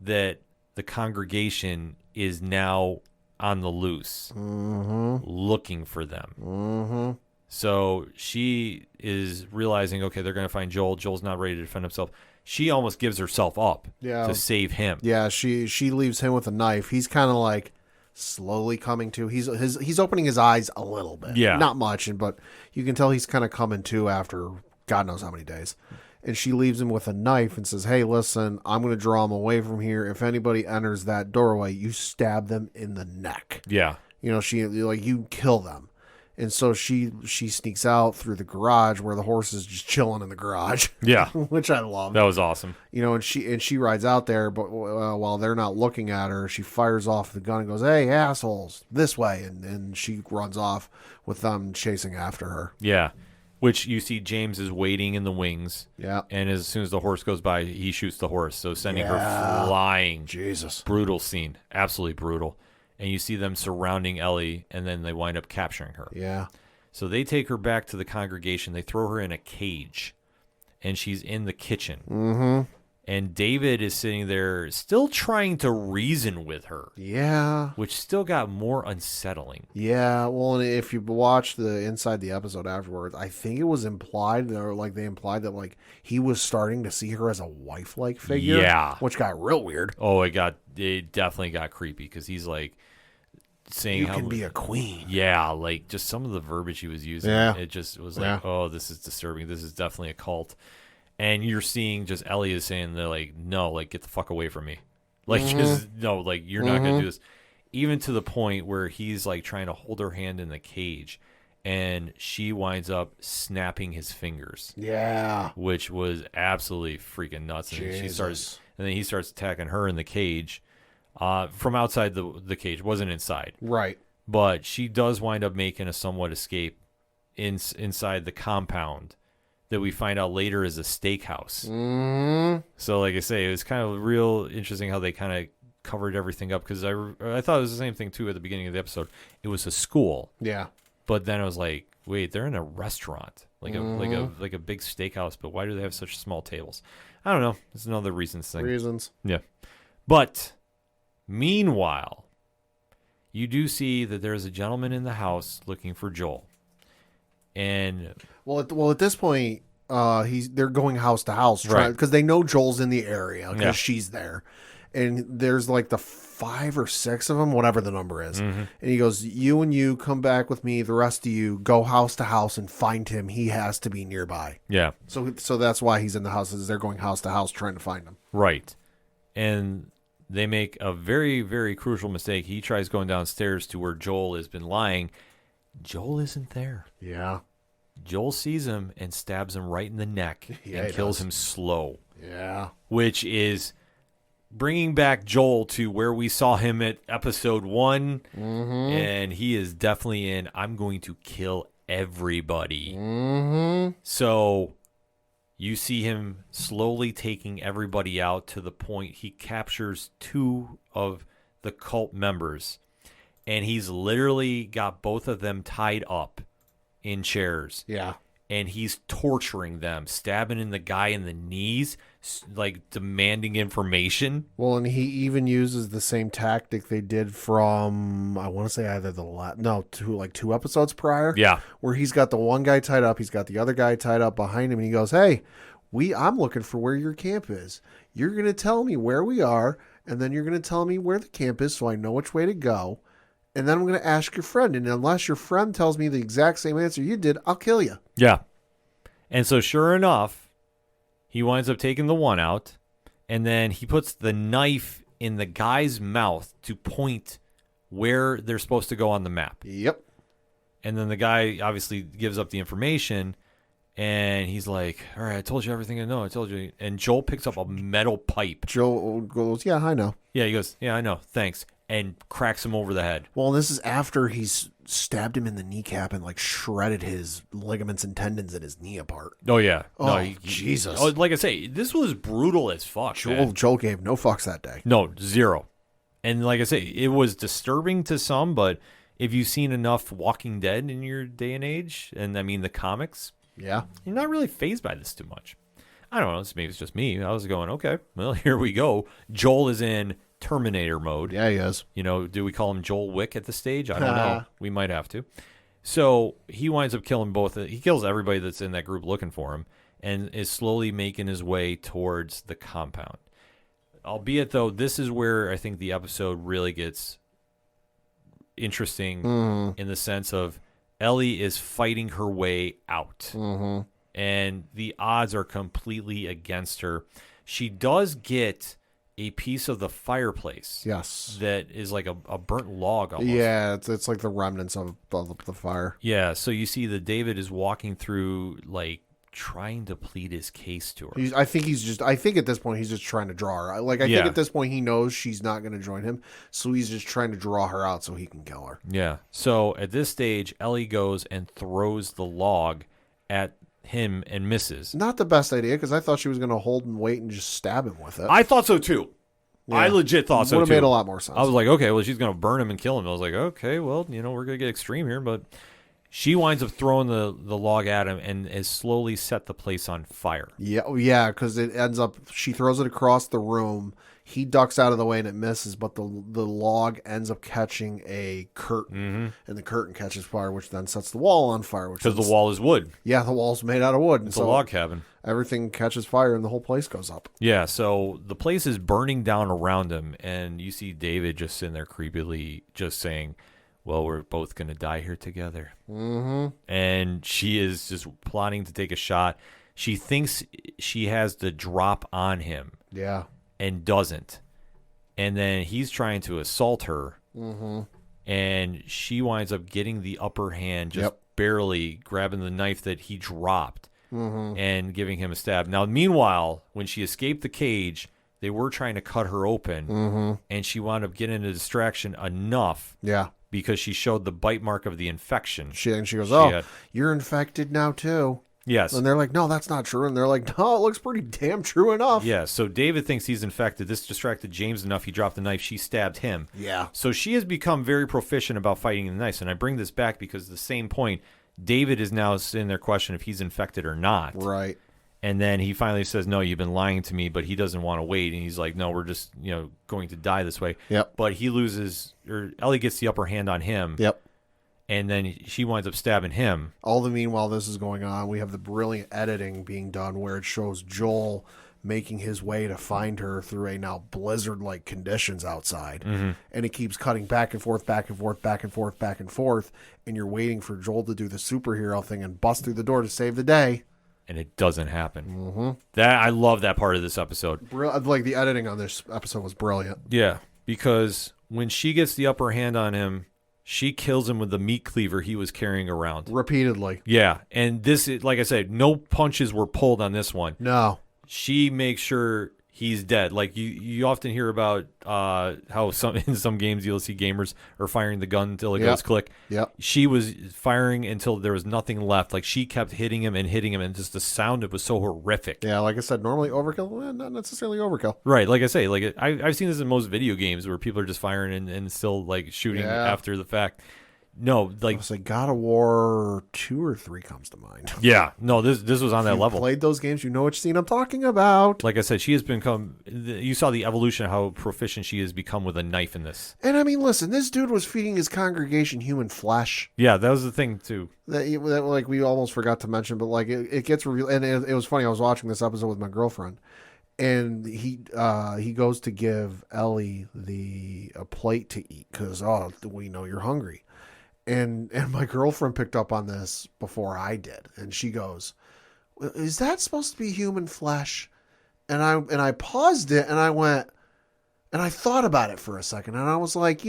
that the congregation is now on the loose, looking for them. So she is realizing, okay, they're going to find Joel. Joel's not ready to defend himself. She almost gives herself up to save him. Yeah, she leaves him with a knife. He's kind of like slowly coming to. He's opening his eyes a little bit. Yeah. Not much, but you can tell he's kind of coming to after God knows how many days. And she leaves him with a knife and says, hey, listen, I'm going to draw him away from here. If anybody enters that doorway, you stab them in the neck. Yeah. You know, you kill them. And so she sneaks out through the garage where the horse is just chilling in the garage. Yeah. Which I love. That was awesome. You know, and she rides out there, but while they're not looking at her, she fires off the gun and goes, hey, assholes, this way. And she runs off with them chasing after her. Yeah. Which you see James is waiting in the wings. Yeah. And as soon as the horse goes by, he shoots the horse. So sending her flying. Jesus. Brutal scene. Absolutely brutal. And you see them surrounding Ellie, and then they wind up capturing her. Yeah. So they take her back to the congregation. They throw her in a cage, and she's in the kitchen. Mm-hmm. And David is sitting there still trying to reason with her. Yeah. Which still got more unsettling. Yeah. Well, and if you watch the inside the episode afterwards, I think it was implied, or like they implied that like he was starting to see her as a wife-like figure. Yeah. Which got real weird. Oh, it definitely got creepy because he's like saying you how can be a queen. Yeah, like just some of the verbiage he was using. Yeah. It just was like, oh, this is disturbing. This is definitely a cult. And you're seeing just Ellie is saying, they're like, no, like, get the fuck away from me. Like, just, no, like, you're not going to do this. Even to the point where he's, like, trying to hold her hand in the cage. And she winds up snapping his fingers. Yeah. Which was absolutely freaking nuts. And then he starts attacking her in the cage from outside the cage. It wasn't inside. Right. But she does wind up making a somewhat escape inside the compound that we find out later is a steakhouse. So, like I say, it was kind of real interesting how they kind of covered everything up, because I thought it was the same thing, too, at the beginning of the episode. It was a school. Yeah. But then I was like, wait, they're in a restaurant, like a big steakhouse, but why do they have such small tables? I don't know. It's another reasons thing. Yeah. But, meanwhile, you do see that there's a gentleman in the house looking for Joel. And well, at this point, they're going house to house, right? Because they know Joel's in the area because she's there, and there's like the 5 or 6 of them, whatever the number is. And he goes, "You and you come back with me. The rest of you go house to house and find him. He has to be nearby." Yeah. So that's why he's in the house. Is they're going house to house trying to find him. Right. And they make a very, very crucial mistake. He tries going downstairs to where Joel has been lying. Joel isn't there. Yeah. Joel sees him and stabs him right in the neck and kills him slow. Yeah. Which is bringing back Joel to where we saw him at episode 1. And he is definitely in, I'm going to kill everybody. So you see him slowly taking everybody out to the point he captures 2 of the cult members. And he's literally got both of them tied up in chairs. Yeah. And he's torturing them, stabbing in the guy in the knees, like demanding information. Well, and he even uses the same tactic they did from, I want to say either 2 episodes prior. Yeah. Where he's got the one guy tied up, he's got the other guy tied up behind him, and he goes, "Hey, I'm looking for where your camp is. You're going to tell me where we are, and then you're going to tell me where the camp is so I know which way to go. And then I'm going to ask your friend. And unless your friend tells me the exact same answer you did, I'll kill you." Yeah. And so sure enough, he winds up taking the one out. And then he puts the knife in the guy's mouth to point where they're supposed to go on the map. Yep. And then the guy obviously gives up the information. And he's like, "All right, I told you everything I know. I told you." And Joel picks up a metal pipe. Joel goes, "Yeah, I know." Yeah, he goes, "Yeah, I know. Thanks." and cracks him over the head. Well, this is after he's stabbed him in the kneecap and like shredded his ligaments and tendons in his knee apart. Oh yeah. Oh, Jesus. Like I say, this was brutal as fuck. Joel gave no fucks that day. No, zero. And like I say, it was disturbing to some, but if you've seen enough Walking Dead in your day and age, and I mean the comics, Yeah. you're not really fazed by this too much. I don't know. Maybe it's just me. I was going, okay, well, here we go. Joel is in Terminator mode. Yeah, he is. You know, do we call him Joel Wick at this stage? I don't know. We might have to. So he winds up killing both. He kills everybody that's in that group looking for him and is slowly making his way towards the compound. Albeit, though, this is where I think the episode really gets interesting in the sense of Ellie is fighting her way out. And the odds are completely against her. She does get a piece of the fireplace. Yes. That is like a burnt log almost. Yeah, it's like the remnants of the fire. Yeah, so you see that David is walking through, like, trying to plead his case to her. I think at this point he's just trying to draw her. I think at this point he knows she's not going to join him, so he's just trying to draw her out so he can kill her. Yeah. So at this stage, Ellie goes and throws the log at him and misses. Not the best idea, because I thought she was going to hold and wait and just stab him with it. I thought so too. Yeah. I legit thought so too. Would have made a lot more sense. I was like, okay, well, she's going to burn him and kill him. I was like, okay, well, you know, we're going to get extreme here, but she winds up throwing the log at him and has slowly set the place on fire. Yeah, because it ends up, she throws it across the room. He ducks out of the way and it misses, but the log ends up catching a curtain, and the curtain catches fire, which then sets the wall on fire. Because the wall is wood. Yeah, the wall's made out of wood. It's a log cabin. Everything catches fire and the whole place goes up. Yeah, so the place is burning down around him, and you see David just sitting there creepily just saying, well, we're both going to die here together. And she is just plotting to take a shot. She thinks she has the drop on him. Yeah. And doesn't. And then he's trying to assault her. And she winds up getting the upper hand, just barely grabbing the knife that he dropped and giving him a stab. Now, meanwhile, when she escaped the cage, they were trying to cut her open. And she wound up getting a distraction enough. Yeah. Because she showed the bite mark of the infection. She goes, you're infected now too. Yes. And they're like, no, that's not true. And they're like, no, it looks pretty damn true enough. Yeah, so David thinks he's infected. This distracted James enough. He dropped the knife. She stabbed him. Yeah. So she has become very proficient about fighting the knives. And I bring this back because at the same point, David is now sitting there questioning if he's infected or not. Right. And then he finally says, no, you've been lying to me, but he doesn't want to wait. And he's like, no, we're just, going to die this way. Yep. But he loses, or Ellie gets the upper hand on him. Yep. And then she winds up stabbing him. All the meanwhile this is going on, we have the brilliant editing being done where it shows Joel making his way to find her through a now blizzard-like conditions outside. And it keeps cutting back and forth, back and forth, back and forth, back and forth. And you're waiting for Joel to do the superhero thing and bust through the door to save the day. And it doesn't happen. I love that part of this episode. Like the editing on this episode was brilliant. Yeah, because when she gets the upper hand on him, she kills him with the meat cleaver he was carrying around. Repeatedly. Yeah, and this is, like I said, no punches were pulled on this one. No. She makes sure he's dead. Like you often hear about how in some games you'll see gamers are firing the gun until it goes click. Yep. She was firing until there was nothing left. Like she kept hitting him, and just the sound, it was so horrific. Yeah, like I said, normally overkill, not necessarily overkill. Right, like I say, like I've seen this in most video games where people are just firing and still like shooting after the fact. No, like I was like God of War 2 or 3 comes to mind. Yeah, no, this was on that level. Played those games, you know which scene I'm talking about. Like I said, she has become. You saw the evolution of how proficient she has become with a knife in this. And I mean, listen, this dude was feeding his congregation human flesh. Yeah, that was the thing too. That like we almost forgot to mention, but like it gets revealed. And it was funny. I was watching this episode with my girlfriend, and he goes to give Ellie a plate to eat because we know you're hungry. And my girlfriend picked up on this before I did, and she goes, "Is that supposed to be human flesh?" And I paused it, and I went, and I thought about it for a second, and I was like,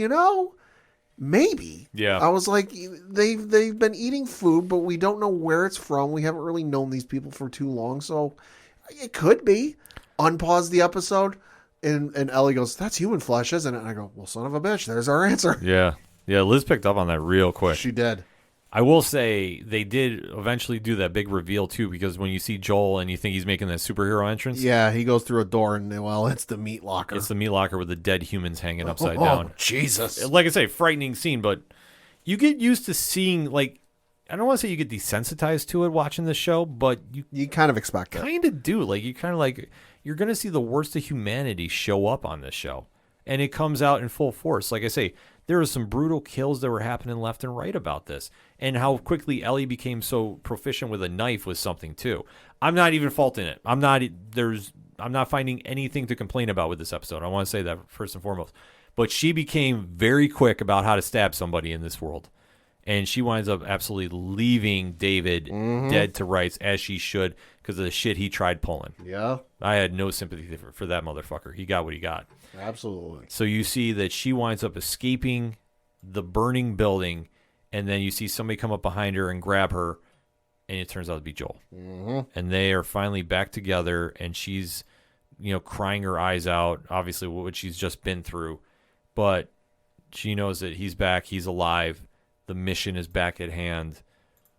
maybe. Yeah. I was like, they've been eating food, but we don't know where it's from. We haven't really known these people for too long, so it could be. Unpause the episode. And Ellie goes, "That's human flesh, isn't it?" And I go, "Well, son of a bitch, there's our answer." Yeah. Yeah, Liz picked up on that real quick. She did. I will say they did eventually do that big reveal, too, because when you see Joel and you think he's making that superhero entrance. Yeah, he goes through a door and, well, it's the meat locker. It's the meat locker with the dead humans hanging upside down. Jesus. Like I say, frightening scene, but you get used to seeing, like, I don't want to say you get desensitized to it watching this show, but you kind of expect it. Kind of do. Like, you kind of like, you're going to see the worst of humanity show up on this show. And it comes out in full force. Like I say, there were some brutal kills that were happening left and right about this. And how quickly Ellie became so proficient with a knife was something, too. I'm not even faulting it. I'm not finding anything to complain about with this episode. I want to say that first and foremost. But she became very quick about how to stab somebody in this world. And she winds up absolutely leaving David dead to rights, as she should, because of the shit he tried pulling. Yeah. I had no sympathy for that motherfucker. He got what he got. Absolutely. So you see that she winds up escaping the burning building, and then you see somebody come up behind her and grab her, and it turns out to be Joel. And they are finally back together, and she's, crying her eyes out, obviously what she's just been through. But she knows that he's back, he's alive, the mission is back at hand.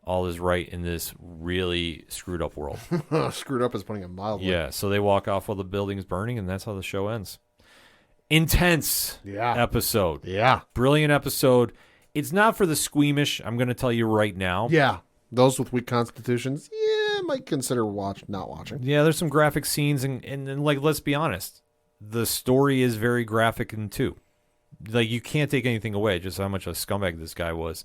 All is right in this really screwed up world. Screwed up is putting it mildly. Yeah, so they walk off while the building's burning, and that's how the show ends. Intense episode. Yeah. Brilliant episode. It's not for the squeamish, I'm going to tell you right now. Yeah. Those with weak constitutions, might consider not watching. Yeah, there's some graphic scenes, and like, let's be honest, the story is very graphic, and too. Like, you can't take anything away, just how much of a scumbag this guy was.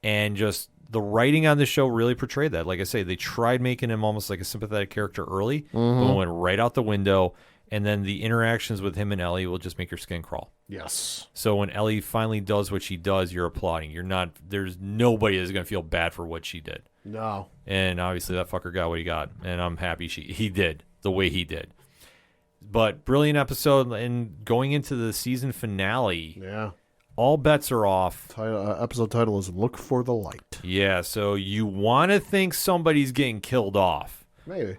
And just the writing on the show really portrayed that. Like I say, they tried making him almost like a sympathetic character early, but went right out the window. And then the interactions with him and Ellie will just make your skin crawl. Yes. So when Ellie finally does what she does, you're applauding. There's nobody that's going to feel bad for what she did. No. And obviously that fucker got what he got. And I'm happy he did the way he did. But brilliant episode. And going into the season finale. Yeah. All bets are off. Episode title is Look for the Light. Yeah, so you want to think somebody's getting killed off. Maybe.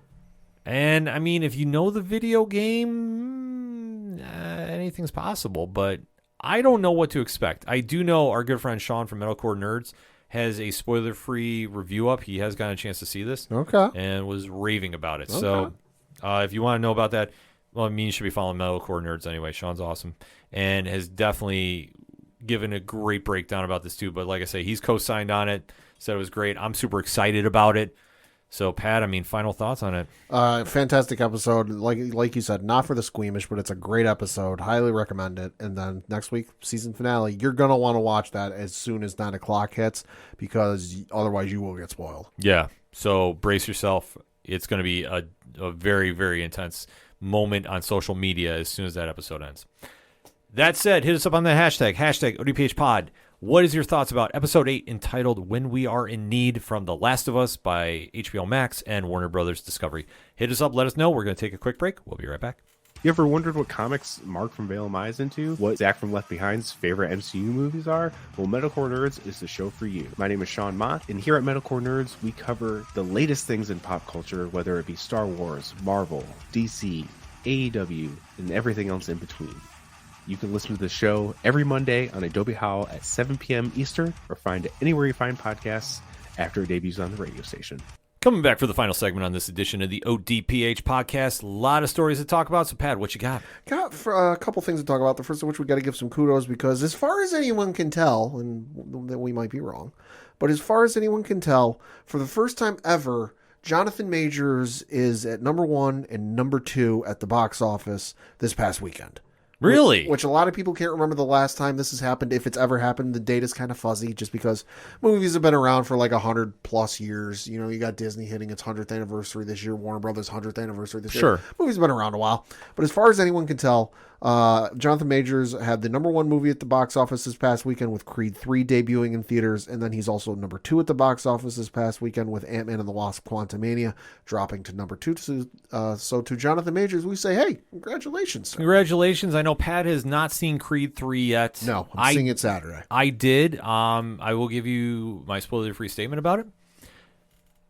And, I mean, if you know the video game, anything's possible. But I don't know what to expect. I do know our good friend Sean from Metalcore Nerds has a spoiler-free review up. He has gotten a chance to see this. Okay. And was raving about it. Okay. So if you want to know about that, well, I mean, you should be following Metalcore Nerds anyway. Sean's awesome. And has definitely given a great breakdown about this, too. But like I say, he's co-signed on it. Said it was great. I'm super excited about it. So, Pat, I mean, final thoughts on it? Fantastic episode. Like you said, not for the squeamish, but it's a great episode. Highly recommend it. And then next week, season finale, you're going to want to watch that as soon as 9 o'clock hits, because otherwise you will get spoiled. Yeah. So, brace yourself. It's going to be a very, very intense moment on social media as soon as that episode ends. That said, hit us up on the hashtag ODPH Pod. What is your thoughts about episode 8 entitled When We Are in Need from The Last of Us by HBO Max and Warner Brothers Discovery? Hit us up. Let us know. We're going to take a quick break. We'll be right back. You ever wondered what comics Mark from Vale is into? What Zach from Left Behind's favorite MCU movies are? Well, Metalcore Nerds is the show for you. My name is Sean Mott, and here at Metalcore Nerds, we cover the latest things in pop culture, whether it be Star Wars, Marvel, DC, AEW, and everything else in between. You can listen to the show every Monday on Adobe Howl at 7 p.m. Eastern, or find it anywhere you find podcasts after it debuts on the radio station. Coming back for the final segment on this edition of the ODPH podcast. A lot of stories to talk about. So, Pat, what you got? Got a couple things to talk about. The first of which we got to give some kudos, because as far as anyone can tell, and that we might be wrong, but as far as anyone can tell, for the first time ever, Jonathan Majors is at number 1 and number 2 at the box office this past weekend. Really? Which a lot of people can't remember the last time this has happened. If it's ever happened, the data's kind of fuzzy, just because movies have been around for like 100+ years. You know, you got Disney hitting its 100th anniversary this year, Warner Brothers 100th anniversary this year. Sure. Movies have been around a while. But as far as anyone can tell, Jonathan Majors had the number 1 movie at the box office this past weekend with Creed 3 debuting in theaters, and then he's also number 2 at the box office this past weekend with Ant-Man and the Wasp: Quantumania dropping to number 2. So to Jonathan Majors, we say, hey, congratulations, sir. Congratulations. I know Pat has not seen Creed 3 yet. No, I'm seeing it Saturday. I did. I will give you my spoiler-free statement about it.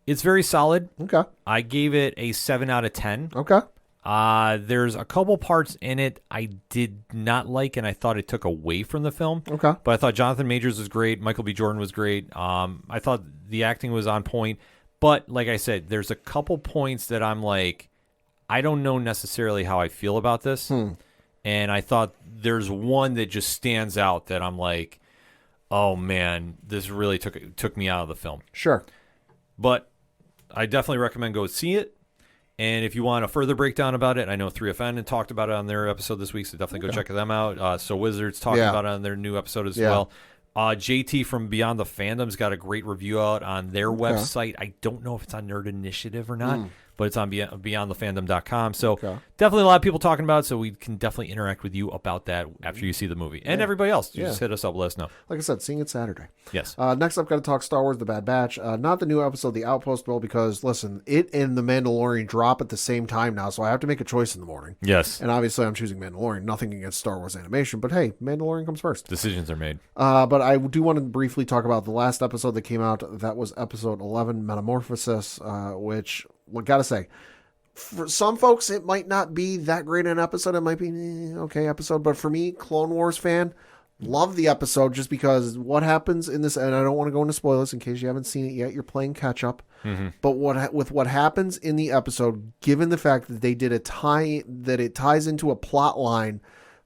It's very solid. Okay. I gave it a 7 out of 10. Okay. There's a couple parts in it I did not like, and I thought it took away from the film. Okay. But I thought Jonathan Majors was great. Michael B. Jordan was great. I thought the acting was on point. But like I said, there's a couple points that I'm like, I don't know necessarily how I feel about this. And I thought there's one that just stands out that I'm like, oh man, this really took me out of the film. Sure. But I definitely recommend go see it. And if you want a further breakdown about it, I know 3FN had talked about it on their episode this week, so definitely go check them out. So Wizards talking about it on their new episode as well. JT from Beyond the Fandom's got a great review out on their website. I don't know if it's on Nerd Initiative or not, but it's on beyondthefandom.com. So definitely a lot of people talking about it, so we can definitely interact with you about that after you see the movie. And everybody else, just hit us up, let us know. Like I said, seeing it Saturday. Yes. Next up, got to talk Star Wars The Bad Batch. Not the new episode, The Outpost, Bill, because, listen, it and The Mandalorian drop at the same time now, so I have to make a choice in the morning. Yes. And obviously I'm choosing Mandalorian. Nothing against Star Wars animation, but hey, Mandalorian comes first. Decisions are made. But I do want to briefly talk about the last episode that came out. That was episode 11, Metamorphosis, which, well, gotta say, for some folks, it might not be that great an episode. It might be okay episode. But for me, Clone Wars fan, love the episode just because what happens in this, and I don't want to go into spoilers in case you haven't seen it yet. You're playing catch up. But what happens in the episode, given the fact that they did it ties into a plot line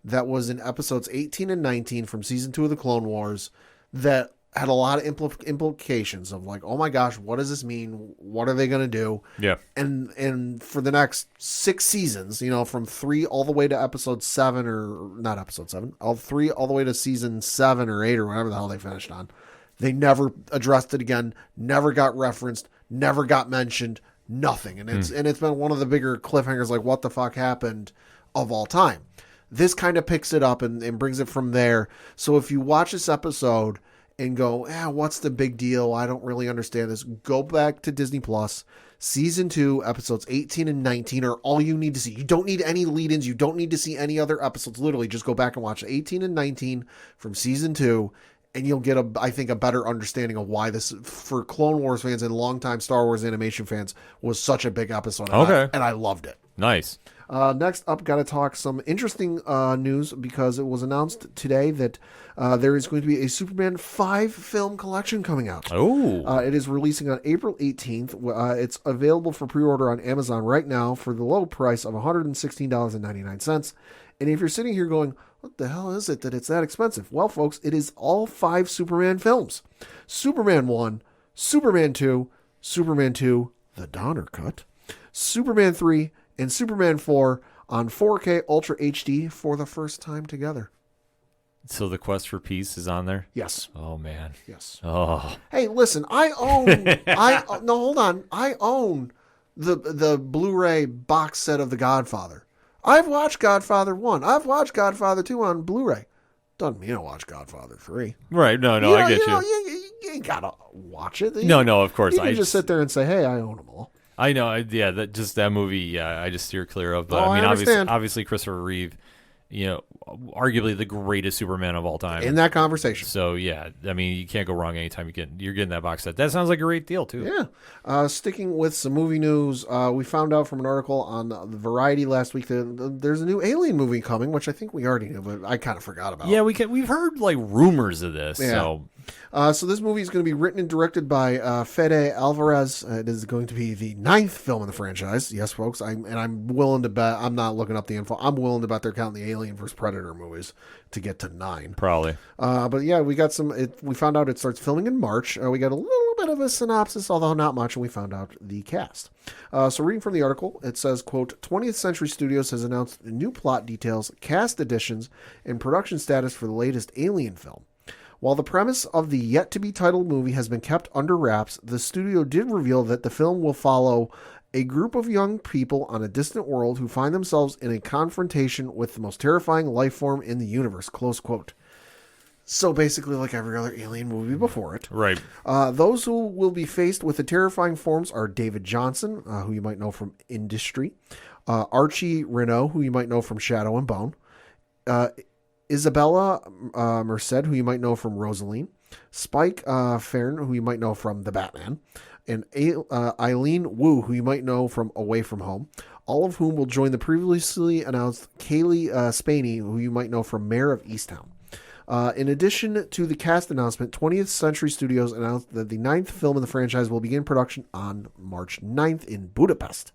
that was in episodes 18 and 19 from season 2 of the Clone Wars, that had a lot of implications of like, oh my gosh, what does this mean? What are they going to do? Yeah. And for the next 6 seasons, from 3 all the way to episode 7, or not episode 7, all the way to season 7 or 8 or whatever the hell they finished on, they never addressed it again, never got referenced, never got mentioned, nothing. And it's been one of the bigger cliffhangers, like what the fuck happened of all time. This kind of picks it up and brings it from there. So if you watch this episode and go, what's the big deal? I don't really understand this. Go back to Disney Plus. Season 2, episodes 18 and 19 are all you need to see. You don't need any lead-ins. You don't need to see any other episodes. Literally, just go back and watch 18 and 19 from season 2, and you'll get, I think, a better understanding of why this, for Clone Wars fans and longtime Star Wars animation fans, was such a big episode. And I loved it. Nice. Next up, got to talk some interesting news, because it was announced today that there is going to be a Superman 5 film collection coming out. Oh. It is releasing on April 18th. It's available for pre-order on Amazon right now for the low price of $116.99. And if you're sitting here going, what the hell is it that it's that expensive? Well, folks, it is all 5 Superman films. Superman 1, Superman 2, Superman 2, the Donner Cut, Superman 3, and Superman 4 on 4K Ultra HD for the first time together. So the Quest for Peace is on there? Yes. Oh, man. Yes. Oh. Hey, listen, I own the Blu-ray box set of The Godfather. I've watched Godfather 1. I've watched Godfather 2 on Blu-ray. Doesn't mean I watch Godfather 3. Right. No, I get you. You ain't got to watch it. No, of course. You can just sit there and say, hey, I own them all. I know. Yeah, that movie, I just steer clear of. But I mean, obviously Christopher Reeve, arguably the greatest Superman of all time. In that conversation. So, yeah, I mean, you can't go wrong anytime you're getting that box set. That sounds like a great deal, too. Yeah. Sticking with some movie news, we found out from an article on the Variety last week that there's a new Alien movie coming, which I think we already knew, but I kind of forgot about. Yeah, we've heard, like, rumors of this, so... So this movie is going to be written and directed by Fede Alvarez. It is going to be the 9th film in the franchise. Yes, folks. I'm willing to bet. I'm not looking up the info. I'm willing to bet they're counting the Alien vs. Predator movies to get to 9. Probably. But yeah, we got we found out it starts filming in March. We got a little bit of a synopsis, although not much, and we found out the cast. So reading from the article, it says, quote, 20th Century Studios has announced new plot details, cast additions, and production status for the latest Alien film. While the premise of the yet-to-be-titled movie has been kept under wraps, the studio did reveal that the film will follow a group of young people on a distant world who find themselves in a confrontation with the most terrifying life form in the universe, close quote. So basically like every other Alien movie before it. Right. Those who will be faced with the terrifying forms are David Johnson, who you might know from Industry, Archie Renault, who you might know from Shadow and Bone, Isabella Merced, who you might know from Rosaline, Spike Farron, who you might know from The Batman, and Eileen Wu, who you might know from Away from Home. all of whom will join the previously announced Kaylee Spaney, who you might know from Mayor of Easttown. In addition to the cast announcement, 20th Century Studios announced that the 9th film in the franchise will begin production on March 9th in Budapest.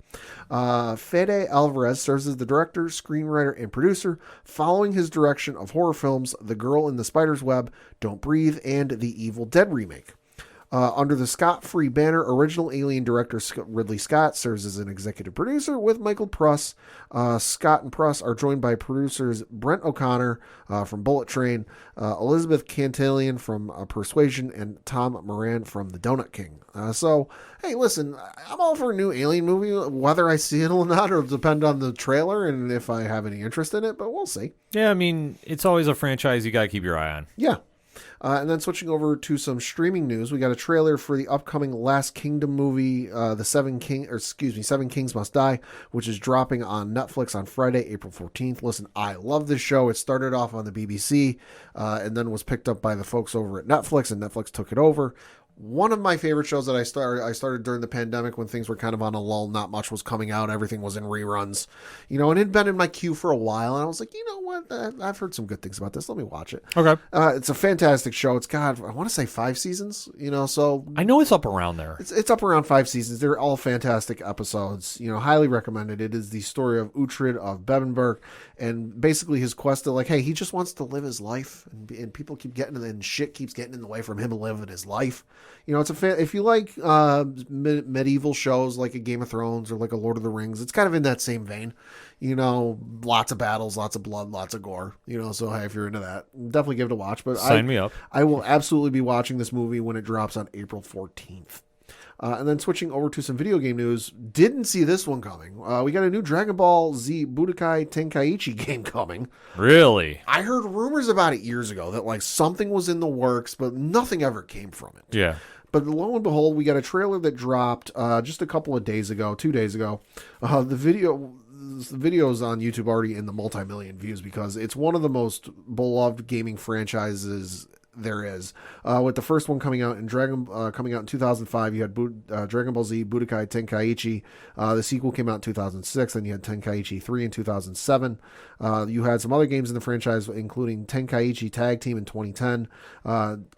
Fede Alvarez serves as the director, screenwriter, and producer, following his direction of horror films The Girl in the Spider's Web, Don't Breathe, and the Evil Dead remake. Under the Scott-free banner, original Alien director Ridley Scott serves as an executive producer with Michael Pruss. Scott and Pruss are joined by producers Brent O'Connor from Bullet Train, Elizabeth Cantillon from Persuasion, and Tom Moran from The Donut King. So, hey, listen, I'm all for a new Alien movie. Whether I see it or not, it'll depend on the trailer and if I have any interest in it, but we'll see. Yeah, I mean, it's always a franchise you got to keep your eye on. Yeah. And then switching over to some streaming news, we got a trailer for the upcoming Last Kingdom movie, Seven Kings Must Die, which is dropping on Netflix on Friday, April 14th. Listen, I love this show. It started off on the BBC and then was picked up by the folks over at Netflix, and Netflix took it over. One of my favorite shows that I started during the pandemic when things were kind of on a lull. Not much was coming out. Everything was in reruns, and it had been in my queue for a while. And I was like, you know what? I've heard some good things about this. Let me watch it. Okay. It's a fantastic show. It's got, I want to say 5 seasons, so. I know it's up around there. It's up around 5 seasons. They're all fantastic episodes. Highly recommended. It is the story of Uhtred of Bevenberg, and basically his quest to hey, he just wants to live his life, and people keep getting in, and shit keeps getting in the way from him living his life. It's if you like medieval shows like a Game of Thrones or like a Lord of the Rings, it's kind of in that same vein. Lots of battles, lots of blood, lots of gore. So hey, if you're into that, definitely give it a watch. But Sign me up. I will absolutely be watching this movie when it drops on April 14th. And then switching over to some video game news, didn't see this one coming. We got a new Dragon Ball Z Budokai Tenkaichi game coming. Really? I heard rumors about it years ago that something was in the works, but nothing ever came from it. Yeah. But lo and behold, we got a trailer that dropped just a couple of days ago, 2 days ago. The video's on YouTube already in the multi-million views because it's one of the most beloved gaming franchises there is. With the first one coming out in 2005, you had Dragon Ball Z Budokai Tenkaichi. The sequel came out in 2006. Then you had Tenkaichi 3 in 2007. You had some other games in the franchise, including Tenkaichi Tag Team in 2010,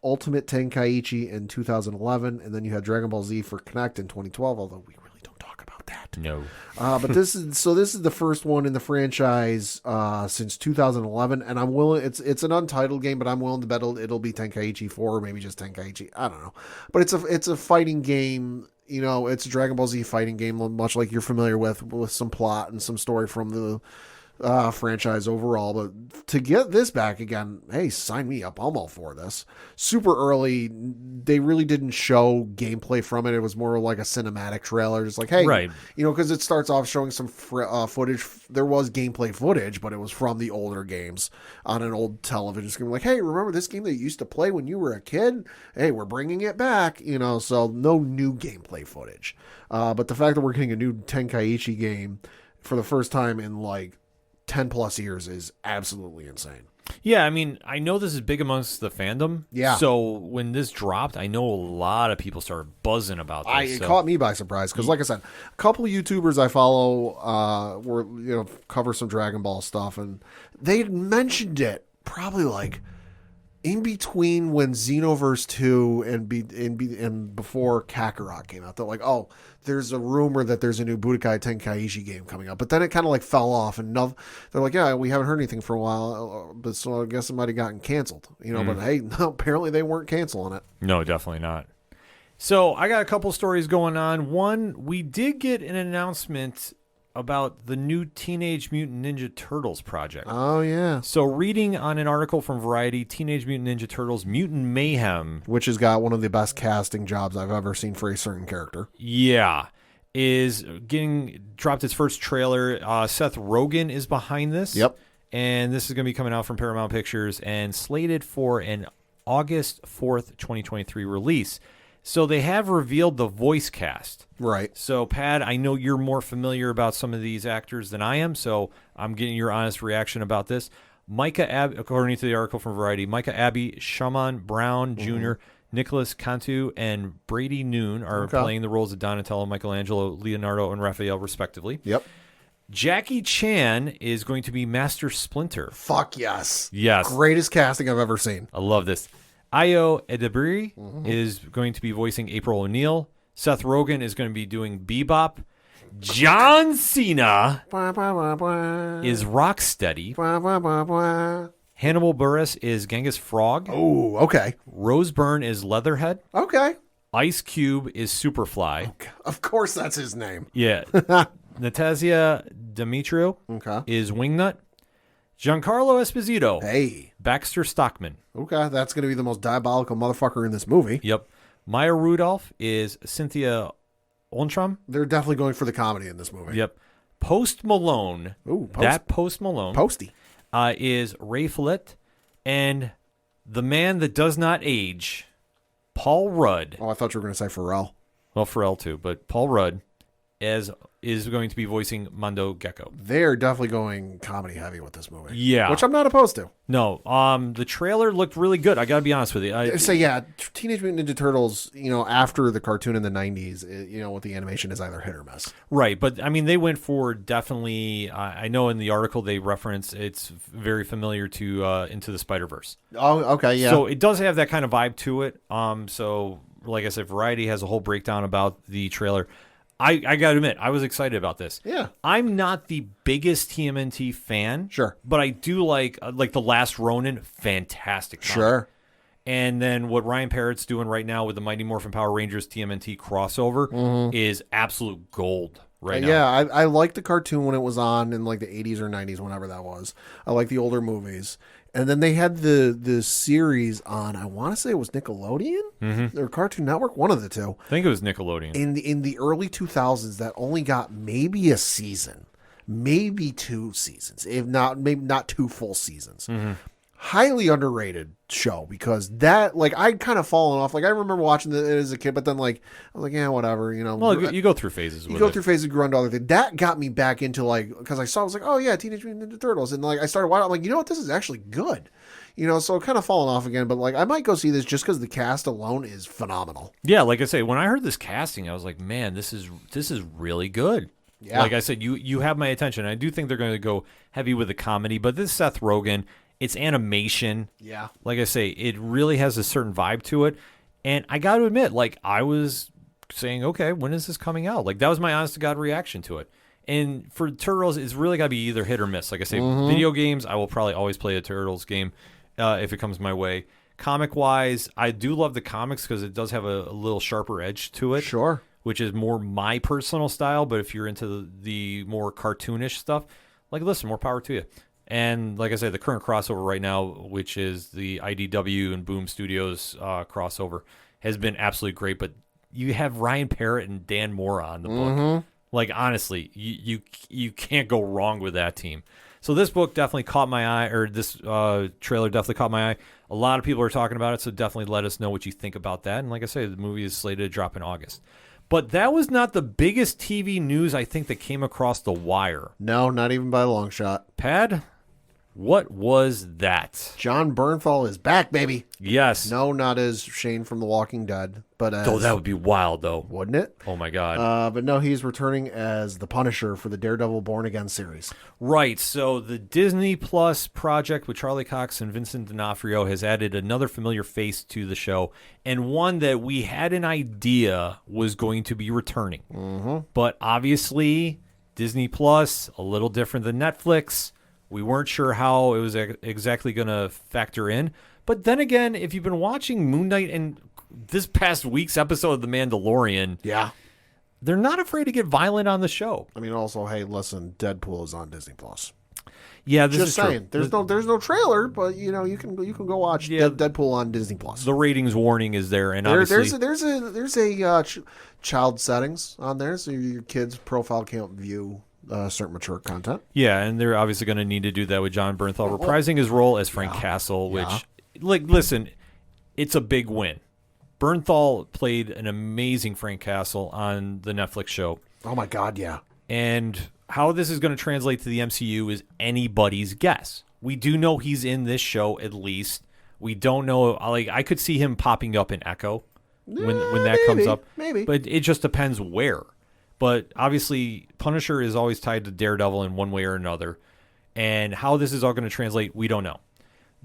Ultimate Tenkaichi in 2011, and then you had Dragon Ball Z for Connect in 2012. Although we really don't talk about that. No. But this is the first one in the franchise since 2011, and I'm willing. It's an untitled game, but I'm willing to bet it'll be Tenkaichi 4 or maybe just Tenkaichi. I don't know, but it's a fighting game. It's a Dragon Ball Z fighting game, much like you're familiar with some plot and some story from the franchise overall. But to get this back again, hey, sign me up. I'm all for this. Super early, they really didn't show gameplay from it. It was more like a cinematic trailer, just hey, right, because it starts off showing some footage. There was gameplay footage, but it was from the older games on an old television screen. Hey, remember this game that you used to play when you were a kid? Hey, we're bringing it back. So no new gameplay footage, but the fact that we're getting a new Tenkaichi game for the first time in 10 plus years is absolutely insane. Yeah, I mean, I know this is big amongst the fandom. Yeah. So when this dropped, I know a lot of people started buzzing about this. It caught me by surprise because, like I said, a couple of YouTubers I follow were cover some Dragon Ball stuff, and they had mentioned it probably in between when Xenoverse 2 and before Kakarot came out. They're there's a rumor that there's a new Budokai Tenkaichi game coming up. But then it kind of fell off, and they're yeah, we haven't heard anything for a while, but so I guess it might have gotten canceled. But hey, no, apparently they weren't canceling it. No, definitely not. So I got a couple stories going on. One, we did get an announcement about the new Teenage Mutant Ninja Turtles project. Oh, yeah. So reading on an article from Variety, Teenage Mutant Ninja Turtles Mutant Mayhem, which has got one of the best casting jobs I've ever seen for a certain character. Yeah. Is getting dropped its first trailer. Seth Rogen is behind this. Yep. And this is going to be coming out from Paramount Pictures and slated for an August 4th, 2023 release. So they have revealed the voice cast. Right. So, Pat, I know you're more familiar about some of these actors than I am, so I'm getting your honest reaction about this. Micah Abbey, according to the article from Variety, Micah Abbey, Shaman Brown Jr., Nicholas Cantu, and Brady Noon are playing the roles of Donatello, Michelangelo, Leonardo, and Raphael, respectively. Yep. Jackie Chan is going to be Master Splinter. Fuck yes. Yes. Greatest casting I've ever seen. I love this. Ayo Edebiri is going to be voicing April O'Neil. Seth Rogen is going to be doing Bebop. John Cena is Rocksteady. Hannibal Buress is Genghis Frog. Oh, okay. Rose Byrne is Leatherhead. Okay. Ice Cube is Superfly. Of course that's his name. Yeah. Natasha Demetrio Okay. is Wingnut. Giancarlo Esposito. Hey. Baxter Stockman. Okay, that's going to be the most diabolical motherfucker in this movie. Yep. Maya Rudolph is Cynthia Ontram. They're definitely going for the comedy in this movie. Yep. Post Malone. Ooh, Post Malone Posty. is Ray Fillet. And the man that does not age, Paul Rudd. Oh, I thought you were going to say Pharrell. Well, Pharrell too, but Paul Rudd is going to be voicing Mondo Gecko. They're definitely going comedy heavy with this movie. Yeah. Which I'm not opposed to. No, the trailer looked really good. I got to be honest with you. So yeah, Teenage Mutant Ninja Turtles, after the cartoon in the 90s, with the animation is either hit or miss. Right, but I mean, they went for definitely. I know in the article they reference it's very familiar to Into the Spider-Verse. Oh, okay, yeah. So it does have that kind of vibe to it. So like I said, Variety has a whole breakdown about the trailer. I got to admit, I was excited about this. Yeah. I'm not the biggest TMNT fan. Sure. But I do like The Last Ronin, fantastic comic. Sure. And then what Ryan Parrott's doing right now with the Mighty Morphin Power Rangers TMNT crossover is absolute gold right now. Yeah, I liked the cartoon when it was on in like the 80s or 90s, whenever that was. I like the older movies. And then they had the series on, I want to say it was Nickelodeon or Cartoon Network, one of the two. I think it was Nickelodeon. In the early 2000s that only got maybe a season, maybe 2 seasons, if not, maybe not 2 full seasons. Highly underrated show because that, like, I'd kind of fallen off. Like, I remember watching it as a kid, but then, like, I was like, yeah, whatever, Well, you go through phases. You go through phases, grew into other things. That got me back into, like, because I was like, oh yeah, Teenage Mutant Ninja Turtles, and like I started watching. I'm like, you know what, this is actually good. So kind of falling off again, but like I might go see this just because the cast alone is phenomenal. Yeah, like I say, when I heard this casting, I was like, man, this is really good. Yeah. Like I said, you have my attention. I do think they're going to go heavy with the comedy, but this Seth Rogen. It's animation. Yeah. Like I say, it really has a certain vibe to it. And I got to admit, like, I was saying, okay, when is this coming out? Like, that was my honest to God reaction to it. And for Turtles, it's really got to be either hit or miss. Like I say, video games, I will probably always play a Turtles game if it comes my way. Comic-wise, I do love the comics because it does have a little sharper edge to it. Sure. Which is more my personal style. But if you're into the more cartoonish stuff, like, listen, more power to you. And like I said, the current crossover right now, which is the IDW and Boom Studios crossover, has been absolutely great. But you have Ryan Parrott and Dan Mora on the book. Like, honestly, you can't go wrong with that team. So this book definitely caught my eye, or this trailer definitely caught my eye. A lot of people are talking about it, so definitely let us know what you think about that. And like I say, the movie is slated to drop in August. But that was not the biggest TV news, I think, that came across the wire. No, not even by a long shot. Pad? What was that? Jon Bernthal is back, baby. Yes. No, not as Shane from The Walking Dead, but as... Oh, that would be wild, though. Wouldn't it? Oh, my God. But no, he's returning as the Punisher for the Daredevil Born Again series. Right. So the Disney Plus project with Charlie Cox and Vincent D'Onofrio has added another familiar face to the show, and one that we had an idea was going to be returning. But obviously, Disney Plus, a little different than Netflix. We weren't sure how it was exactly going to factor in. But then again, if you've been watching Moon Knight and this past week's episode of The Mandalorian, Yeah. they're not afraid to get violent on the show. I mean, also, hey, listen, Deadpool is on Disney Plus. Yeah, this Just is saying. true. There's no trailer, but you can go watch Deadpool on Disney Plus. The ratings warning is there, and There's obviously a child settings on there, so your kid's profile can't view certain mature content. yeah, and they're obviously going to need to do that with Jon Bernthal reprising his role as Frank Castle, which, like, listen, it's a big win. Bernthal played an amazing Frank Castle on the Netflix show. Oh my God, yeah. And how this is going to translate to the MCU is anybody's guess. We do know he's in this show at least. We don't know. Like, I could see him popping up in Echo when that comes up. Maybe. But it just depends where. But obviously, Punisher is always tied to Daredevil in one way or another. And how this is all going to translate, we don't know.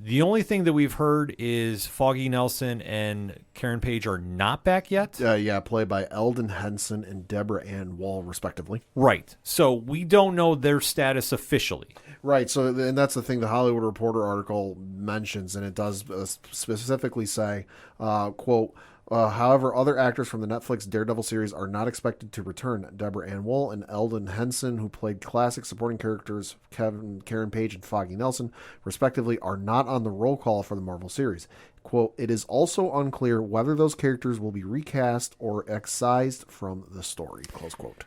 The only thing that we've heard is Foggy Nelson and Karen Page are not back yet. Played by Eldon Henson and Deborah Ann Wall, respectively. Right. So we don't know their status officially. Right. So, and that's the thing the Hollywood Reporter article mentions, and it does specifically say, quote, however, other actors from the Netflix Daredevil series are not expected to return. Deborah Ann Woll and Eldon Henson, who played classic supporting characters Karen Page and Foggy Nelson, respectively, are not on the roll call for the Marvel series. Quote, it is also unclear whether those characters will be recast or excised from the story, close quote.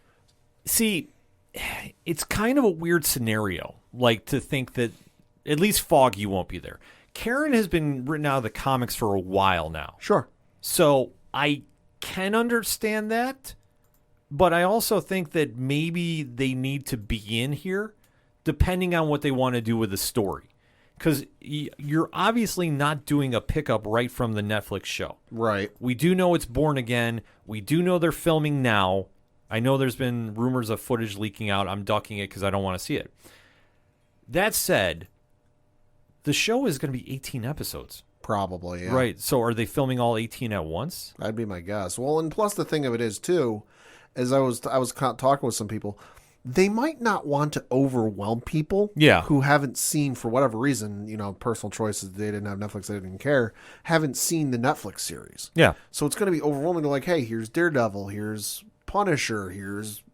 See, it's kind of a weird scenario, like to think that at least Foggy won't be there. Karen has been written out of the comics for a while now. Sure. So I can understand that, but I also think that maybe they need to be in here depending on what they want to do with the story. Because you're obviously not doing a pickup right from the Netflix show. Right. We do know it's Born Again. We do know they're filming now. I know there's been rumors of footage leaking out. I'm ducking it because I don't want to see it. That said, the show is going to be 18 episodes. Probably, yeah. Right. So are they filming all 18 at once? That'd be my guess. Well, and plus the thing of it is, too, as I was talking with some people, they might not want to overwhelm people who haven't seen, for whatever reason, personal choices, they didn't have Netflix, they didn't care, haven't seen the Netflix series. Yeah. So it's going to be overwhelming. They're like, hey, here's Daredevil, here's Punisher, here's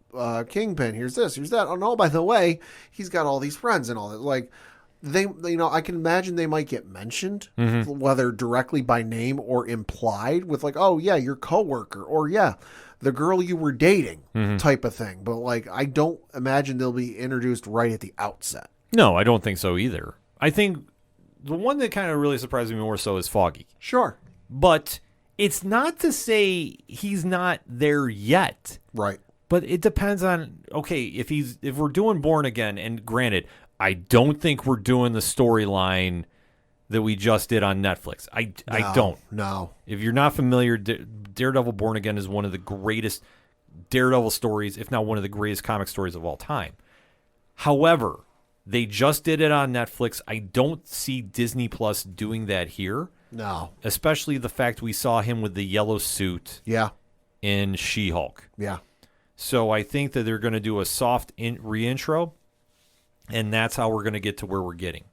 Kingpin, here's this, here's that. Oh, no, by the way, he's got all these friends and all that. Like, I can imagine they might get mentioned, whether directly by name or implied with like, oh yeah, your coworker, or yeah, the girl you were dating type of thing. But like, I don't imagine they'll be introduced right at the outset. No, I don't think so either. I think the one that kind of really surprised me more so is Foggy. Sure. But it's not to say he's not there yet. Right. But it depends on, okay, if we're doing Born Again, and granted, I don't think we're doing the storyline that we just did on Netflix. I don't. No. If you're not familiar, Daredevil Born Again is one of the greatest Daredevil stories, if not one of the greatest comic stories of all time. However, they just did it on Netflix. I don't see Disney Plus doing that here. No. Especially the fact we saw him with the yellow suit in She-Hulk. Yeah. So I think that they're going to do a soft reintro. And that's how we're going to get to where we're getting.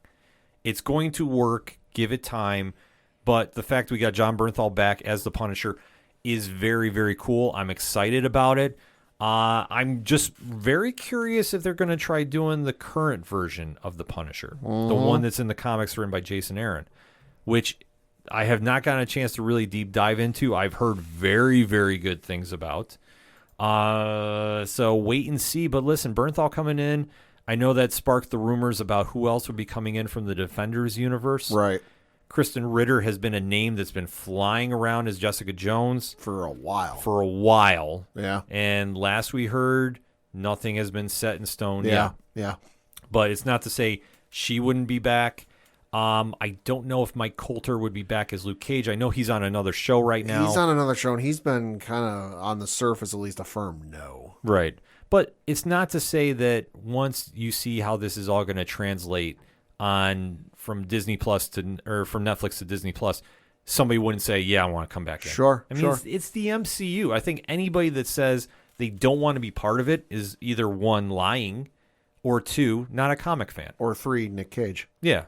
It's going to work. Give it time. But the fact we got Jon Bernthal back as the Punisher is very, very cool. I'm excited about it. I'm just very curious if they're going to try doing the current version of the Punisher. The one that's in the comics written by Jason Aaron, which I have not gotten a chance to really deep dive into. I've heard very, very good things about. So wait and see. But listen, Bernthal coming in, I know that sparked the rumors about who else would be coming in from the Defenders universe. Right. Kristen Ritter has been a name that's been flying around as Jessica Jones. For a while. Yeah. And last we heard, nothing has been set in stone yet. Yeah. But it's not to say she wouldn't be back. I don't know if Mike Coulter would be back as Luke Cage. I know he's on another show right now. He's on another show, and he's been kind of on the surface, at least, a firm no. Right. But it's not to say that once you see how this is all going to translate from Disney Plus or from Netflix to Disney Plus, somebody wouldn't say, "Yeah, I want to come back in." Sure. I mean, it's the MCU. I think anybody that says they don't want to be part of it is either one, lying, or two, not a comic fan, or three, Nick Cage. Yeah,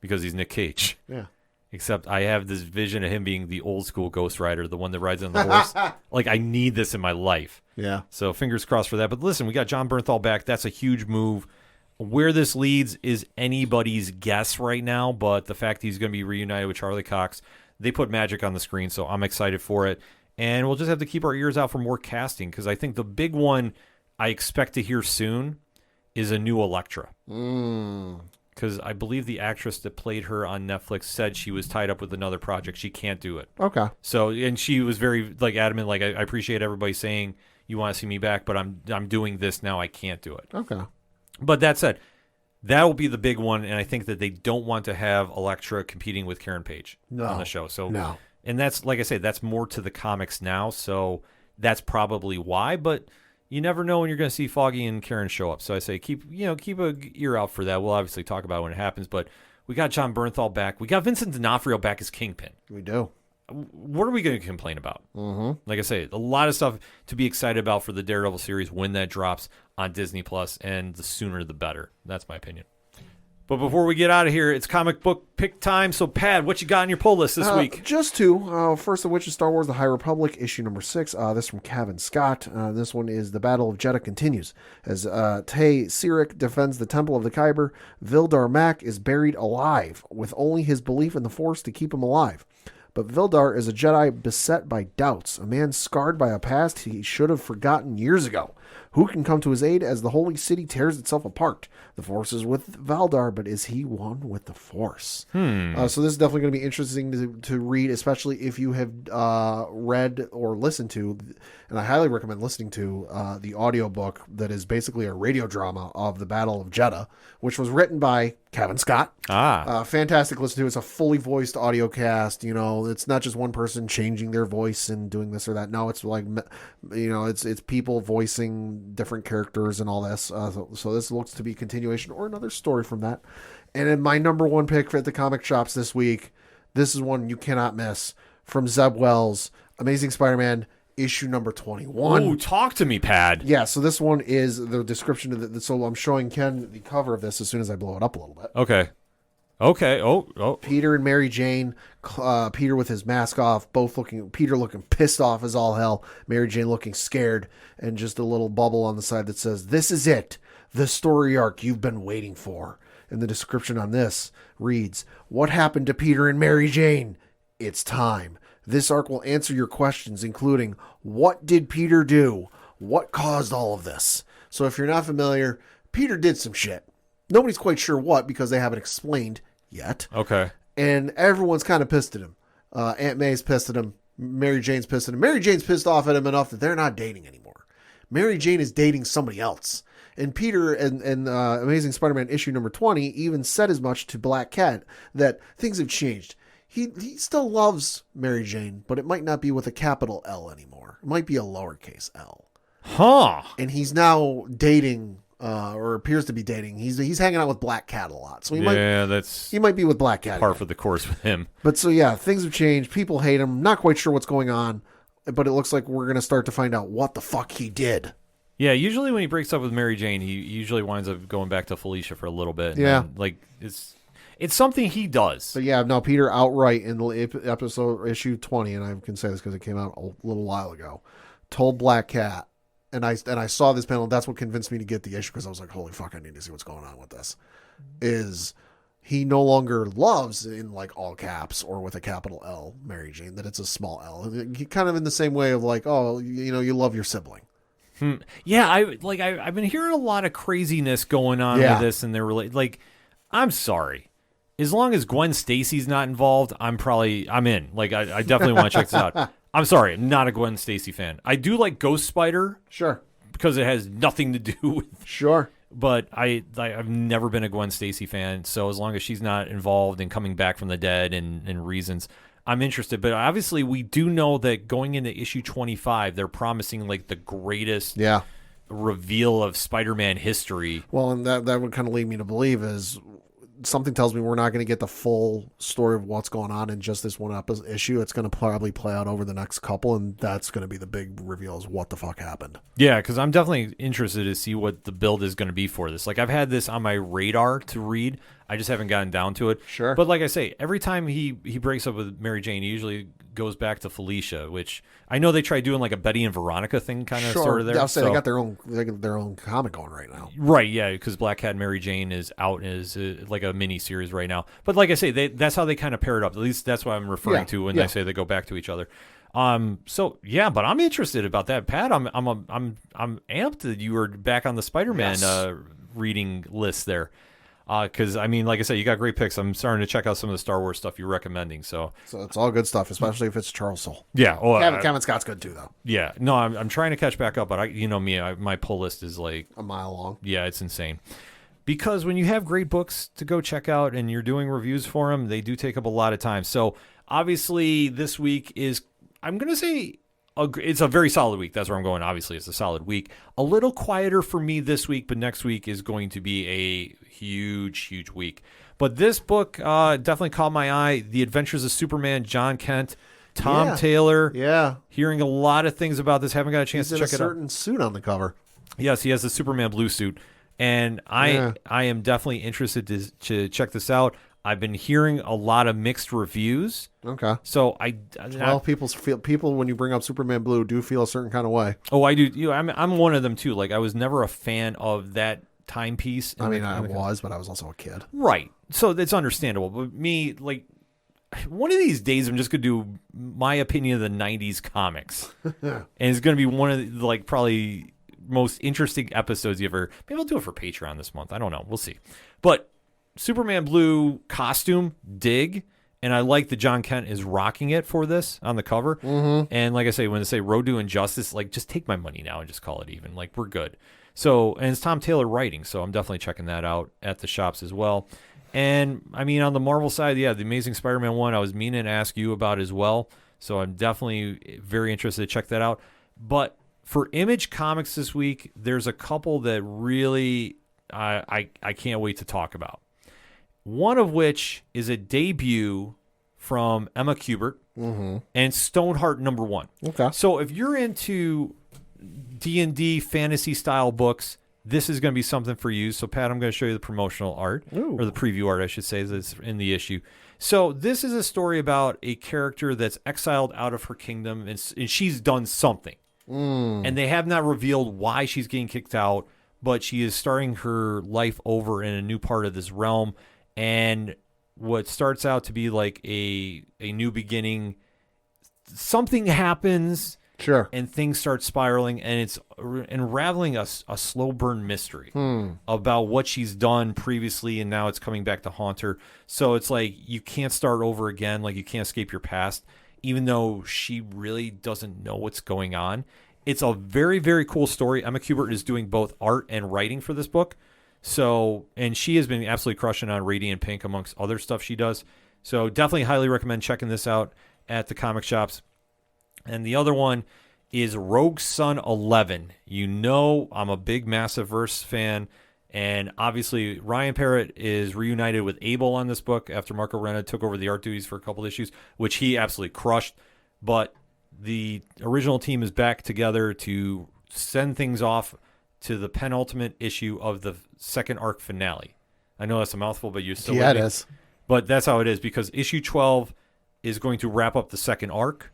because he's Nick Cage. Yeah. Except I have this vision of him being the old school Ghost Rider, the one that rides on the horse. Like, I need this in my life. Yeah. So fingers crossed for that. But listen, we got Jon Bernthal back. That's a huge move. Where this leads is anybody's guess right now, but the fact he's going to be reunited with Charlie Cox, they put magic on the screen, so I'm excited for it. And we'll just have to keep our ears out for more casting, because I think the big one I expect to hear soon is a new Elektra. Because I believe the actress that played her on Netflix said she was tied up with another project. She can't do it. Okay. So, and she was very adamant. Like, I appreciate everybody saying you want to see me back, but I'm doing this now. I can't do it. Okay. But that said, that will be the big one, and I think that they don't want to have Elektra competing with Karen Page on the show. So, and that's, like I say, that's more to the comics now. So that's probably why. But you never know when you're going to see Foggy and Karen show up. So I say keep a ear out for that. We'll obviously talk about it when it happens, but we got Jon Bernthal back. We got Vincent D'Onofrio back as Kingpin. We do. What are we going to complain about? Mm-hmm. Like I say, a lot of stuff to be excited about for the Daredevil series when that drops on Disney Plus, and the sooner the better. That's my opinion. But before we get out of here, it's comic book pick time. So, Pad, what you got on your pull list this week? Just two. First of which is Star Wars The High Republic, issue number 6. This from Kevin Scott. This one is The Battle of Jeddah continues. As Tay Sirik defends the Temple of the Kyber, Vildar Mak is buried alive, with only his belief in the Force to keep him alive. But Vildar is a Jedi beset by doubts, a man scarred by a past he should have forgotten years ago. Who can come to his aid as the holy city tears itself apart? The Force is with Valdar, but is he one with the Force? So this is definitely going to be interesting to read, especially if you have read or listened to, and I highly recommend listening to the audiobook that is basically a radio drama of the Battle of Jeddah, which was written by Kevin Scott. Fantastic listen to. It's a fully voiced audio cast. You know, it's not just one person changing their voice and doing this or that. No, it's like, you know, it's people voicing different characters and all this. So this looks to be a continuation or another story from that. And in my number one pick at the comic shops this week, this is one you cannot miss, from Zeb Wells, Amazing Spider-Man, issue number 21. Ooh, talk to me, Pad. Yeah, so this one is the description of the, so I'm showing Ken the cover of this as soon as I blow it up a little bit. Okay. Oh. Peter and Mary Jane, Peter with his mask off, Peter looking pissed off as all hell, Mary Jane looking scared, and just a little bubble on the side that says, "This is it, the story arc you've been waiting for." And the description on this reads, "What happened to Peter and Mary Jane? It's time. This arc will answer your questions, including, what did Peter do? What caused all of this?" So if you're not familiar, Peter did some shit. Nobody's quite sure what, because they haven't explained yet. Okay. And everyone's kind of pissed at him. Aunt May's pissed at him. Mary Jane's pissed at him. Mary Jane's pissed off at him enough that they're not dating anymore. Mary Jane is dating somebody else. And Peter and Amazing Spider-Man issue number 20 even said as much to Black Cat, that things have changed. He still loves Mary Jane, but it might not be with a capital L anymore. It might be a lowercase L. Huh. And he's now dating, or appears to be dating. He's hanging out with Black Cat a lot. So he might be with Black Cat. Par for the course with him. But so yeah, things have changed. People hate him. Not quite sure what's going on, but it looks like we're going to start to find out what the fuck he did. Yeah, usually when he breaks up with Mary Jane, he usually winds up going back to Felicia for a little bit. Yeah. And like it's something he does. But yeah, no, Peter outright in the episode issue 20, and I can say this because it came out a little while ago, told Black Cat, and I saw this panel. That's what convinced me to get the issue, because I was like, holy fuck, I need to see what's going on with this. Is he no longer loves, in like all caps or with a capital L, Mary Jane, that it's a small L. He kind of in the same way of like, oh, you know, you love your sibling. Yeah, I've been hearing a lot of craziness going on with this, and they're like, I'm sorry. As long as Gwen Stacy's not involved, I'm in. Like, I definitely want to check this out. I'm sorry, I'm not a Gwen Stacy fan. I do like Ghost Spider. Sure. Because it has nothing to do with... Sure. But I've never been a Gwen Stacy fan, so as long as she's not involved in coming back from the dead and reasons, I'm interested. But obviously, we do know that going into issue 25, they're promising like the greatest reveal of Spider-Man history. Well, and that would kind of lead me to believe is... something tells me we're not going to get the full story of what's going on in just this one issue. It's going to probably play out over the next couple, and that's going to be the big reveal, is what the fuck happened. Yeah, because I'm definitely interested to see what the build is going to be for this. Like, I've had this on my radar to read. I just haven't gotten down to it. Sure. But like I say, every time he breaks up with Mary Jane, he usually goes back to Felicia, which I know they tried doing like a Betty and Veronica thing kind of sort of there. I'll say they got their own comic going right now. Right, yeah, because Black Cat and Mary Jane is out as like a mini series right now. But like I say, that's how they kind of pair it up. At least that's what I'm referring to when they say they go back to each other. So yeah, but I'm interested about that, Pat. I'm amped that you were back on the Spider-Man reading list there. Because, I mean, like I said, you got great picks. I'm starting to check out some of the Star Wars stuff you're recommending. So it's all good stuff, especially if it's Charles Soule. Yeah. Oh, Kevin Scott's good, too, though. Yeah. No, I'm trying to catch back up, but my pull list is like... a mile long. Yeah, it's insane. Because when you have great books to go check out and you're doing reviews for them, they do take up a lot of time. So, obviously, this week is, I'm going to say, it's a very solid week. That's where I'm going. Obviously, it's a solid week. A little quieter for me this week, but next week is going to be a huge week. But this book definitely caught my eye. The Adventures of Superman, John Kent, Tom Taylor. Yeah. Hearing a lot of things about this. Haven't got a chance to check it out. He's in a certain suit on the cover. Yes, he has the Superman blue suit. And I am definitely interested to check this out. I've been hearing a lot of mixed reviews. Okay. So people when you bring up Superman Blue do feel a certain kind of way. Oh, I do. I'm one of them too. Like, I was never a fan of that timepiece. I mean, I was, but I was also a kid. Right. So it's understandable. But me, like, one of these days, I'm just going to do my opinion of the 90s comics. And it's going to be one of the, like, probably most interesting episodes you ever. Maybe I'll do it for Patreon this month. I don't know. We'll see. But Superman Blue costume, dig. And I like that John Kent is rocking it for this on the cover. Mm-hmm. And like I say, when they say Road to Injustice, like, just take my money now and just call it even. Like, we're good. So, and it's Tom Taylor writing, so I'm definitely checking that out at the shops as well. And, I mean, on the Marvel side, the Amazing Spider-Man 1, I was meaning to ask you about as well. So I'm definitely very interested to check that out. But for Image Comics this week, there's a couple that really I can't wait to talk about. One of which is a debut from Emma Kubert and Stoneheart #1. Okay. So if you're into D&D fantasy style books, this is going to be something for you. So, Pat, I'm going to show you the promotional art, or the preview art, I should say, that's in the issue. So this is a story about a character that's exiled out of her kingdom, and she's done something. And they have not revealed why she's getting kicked out, but she is starting her life over in a new part of this realm. And what starts out to be like a new beginning, something happens. Sure. And things start spiraling, and it's unraveling a slow burn mystery about what she's done previously, and now it's coming back to haunt her. So it's like you can't start over again, like you can't escape your past, even though she really doesn't know what's going on. It's a very, very cool story. Emma Kubert is doing both art and writing for this book. So, and she has been absolutely crushing on Radiant Pink amongst other stuff she does. So definitely highly recommend checking this out at the comic shops. And the other one is Rogue Sun 11. You know I'm a big Massiverse fan, and obviously Ryan Parrott is reunited with Abel on this book after Marco Renna took over the art duties for a couple issues, which he absolutely crushed. But the original team is back together to send things off to the penultimate issue of the second arc finale. I know that's a mouthful, but you're still with me. It is. But that's how it is, because issue 12 is going to wrap up the second arc.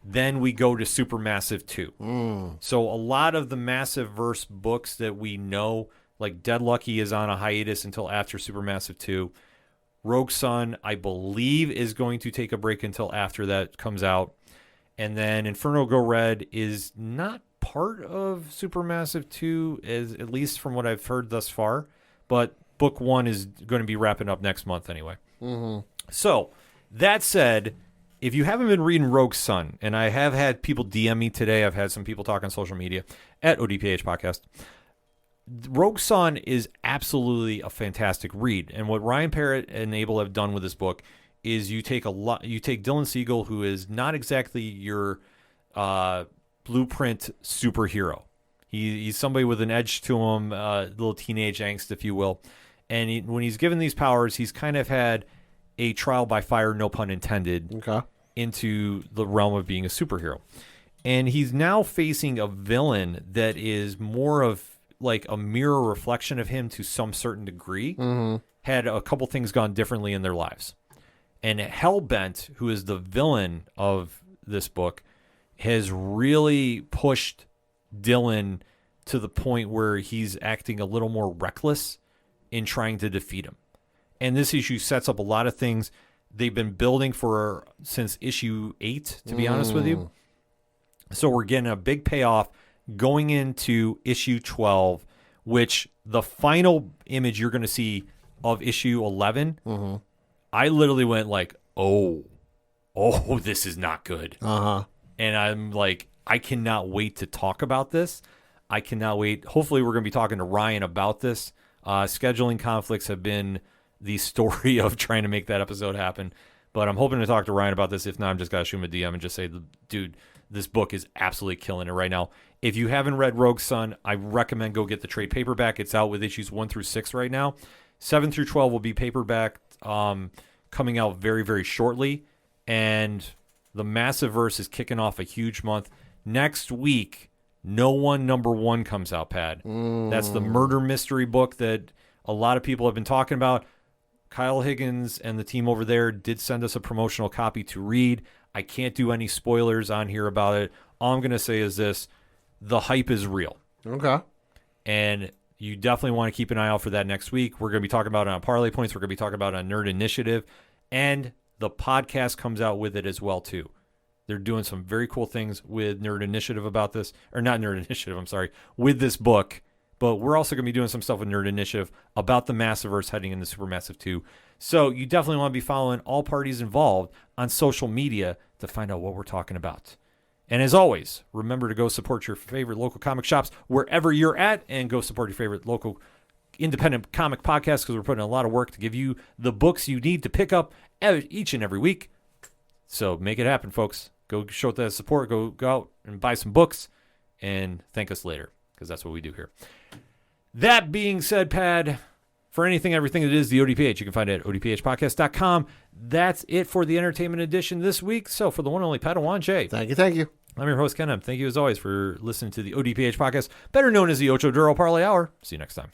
Then we go to Supermassive 2. So a lot of the Massiverse books that we know, like Dead Lucky is on a hiatus until after Supermassive 2. Rogue Sun, I believe, is going to take a break until after that comes out. And then Inferno Go Red is not part of Supermassive 2, at least from what I've heard thus far. But book 1 is going to be wrapping up next month anyway. So, that said, if you haven't been reading Rogue Sun, and I have had people DM me today, I've had some people talk on social media at ODPH Podcast. Rogue Sun is absolutely a fantastic read. And what Ryan Parrott and Abel have done with this book is you take Dylan Siegel, who is not exactly your blueprint superhero. He's somebody with an edge to him, a little teenage angst, if you will. And when he's given these powers, he's kind of had a trial by fire, no pun intended, into the realm of being a superhero. And he's now facing a villain that is more of like a mirror reflection of him to some certain degree. Had a couple things gone differently in their lives. And Hellbent, who is the villain of this book, has really pushed Dylan to the point where he's acting a little more reckless in trying to defeat him. And this issue sets up a lot of things they've been building for since issue 8, to be honest with you. So we're getting a big payoff going into issue 12, which the final image you're going to see of issue 11, I literally went like, oh, this is not good. And I'm like, I cannot wait to talk about this. I cannot wait. Hopefully we're going to be talking to Ryan about this. Scheduling conflicts have been the story of trying to make that episode happen. But I'm hoping to talk to Ryan about this. If not, I'm just going to shoot him a DM and just say, dude, this book is absolutely killing it right now. If you haven't read Rogue Sun, I recommend go get the trade paperback. It's out with issues 1 through 6 right now. 7 through 12 will be paperback coming out very, very shortly. And the Massiverse is kicking off a huge month. Next week, No One #1 comes out, Pad. That's the murder mystery book that a lot of people have been talking about. Kyle Higgins and the team over there did send us a promotional copy to read. I can't do any spoilers on here about it. All I'm going to say is this. The hype is real. Okay. And you definitely want to keep an eye out for that next week. We're going to be talking about it on Parlay Points. We're going to be talking about it on Nerd Initiative. And the podcast comes out with it as well, too. They're doing some very cool things with Nerd Initiative about this. Or not Nerd Initiative, I'm sorry. With this book. But we're also going to be doing some stuff with Nerd Initiative about the Massiverse heading into Supermassive 2. So you definitely want to be following all parties involved on social media to find out what we're talking about. And as always, remember to go support your favorite local comic shops wherever you're at, and go support your favorite local independent comic podcast, because we're putting a lot of work to give you the books you need to pick up each and every week. So make it happen, folks. Go show that support. Go out and buy some books and thank us later, because that's what we do here. That being said, Pad, for anything, everything that is the ODPH, you can find it at odphpodcast.com. That's it for the entertainment edition this week. So for the one and only Padawan Jay. Thank you. I'm your host, Ken. Thank you as always for listening to the ODPH podcast, better known as the Ocho Duro Parlay Hour. See you next time.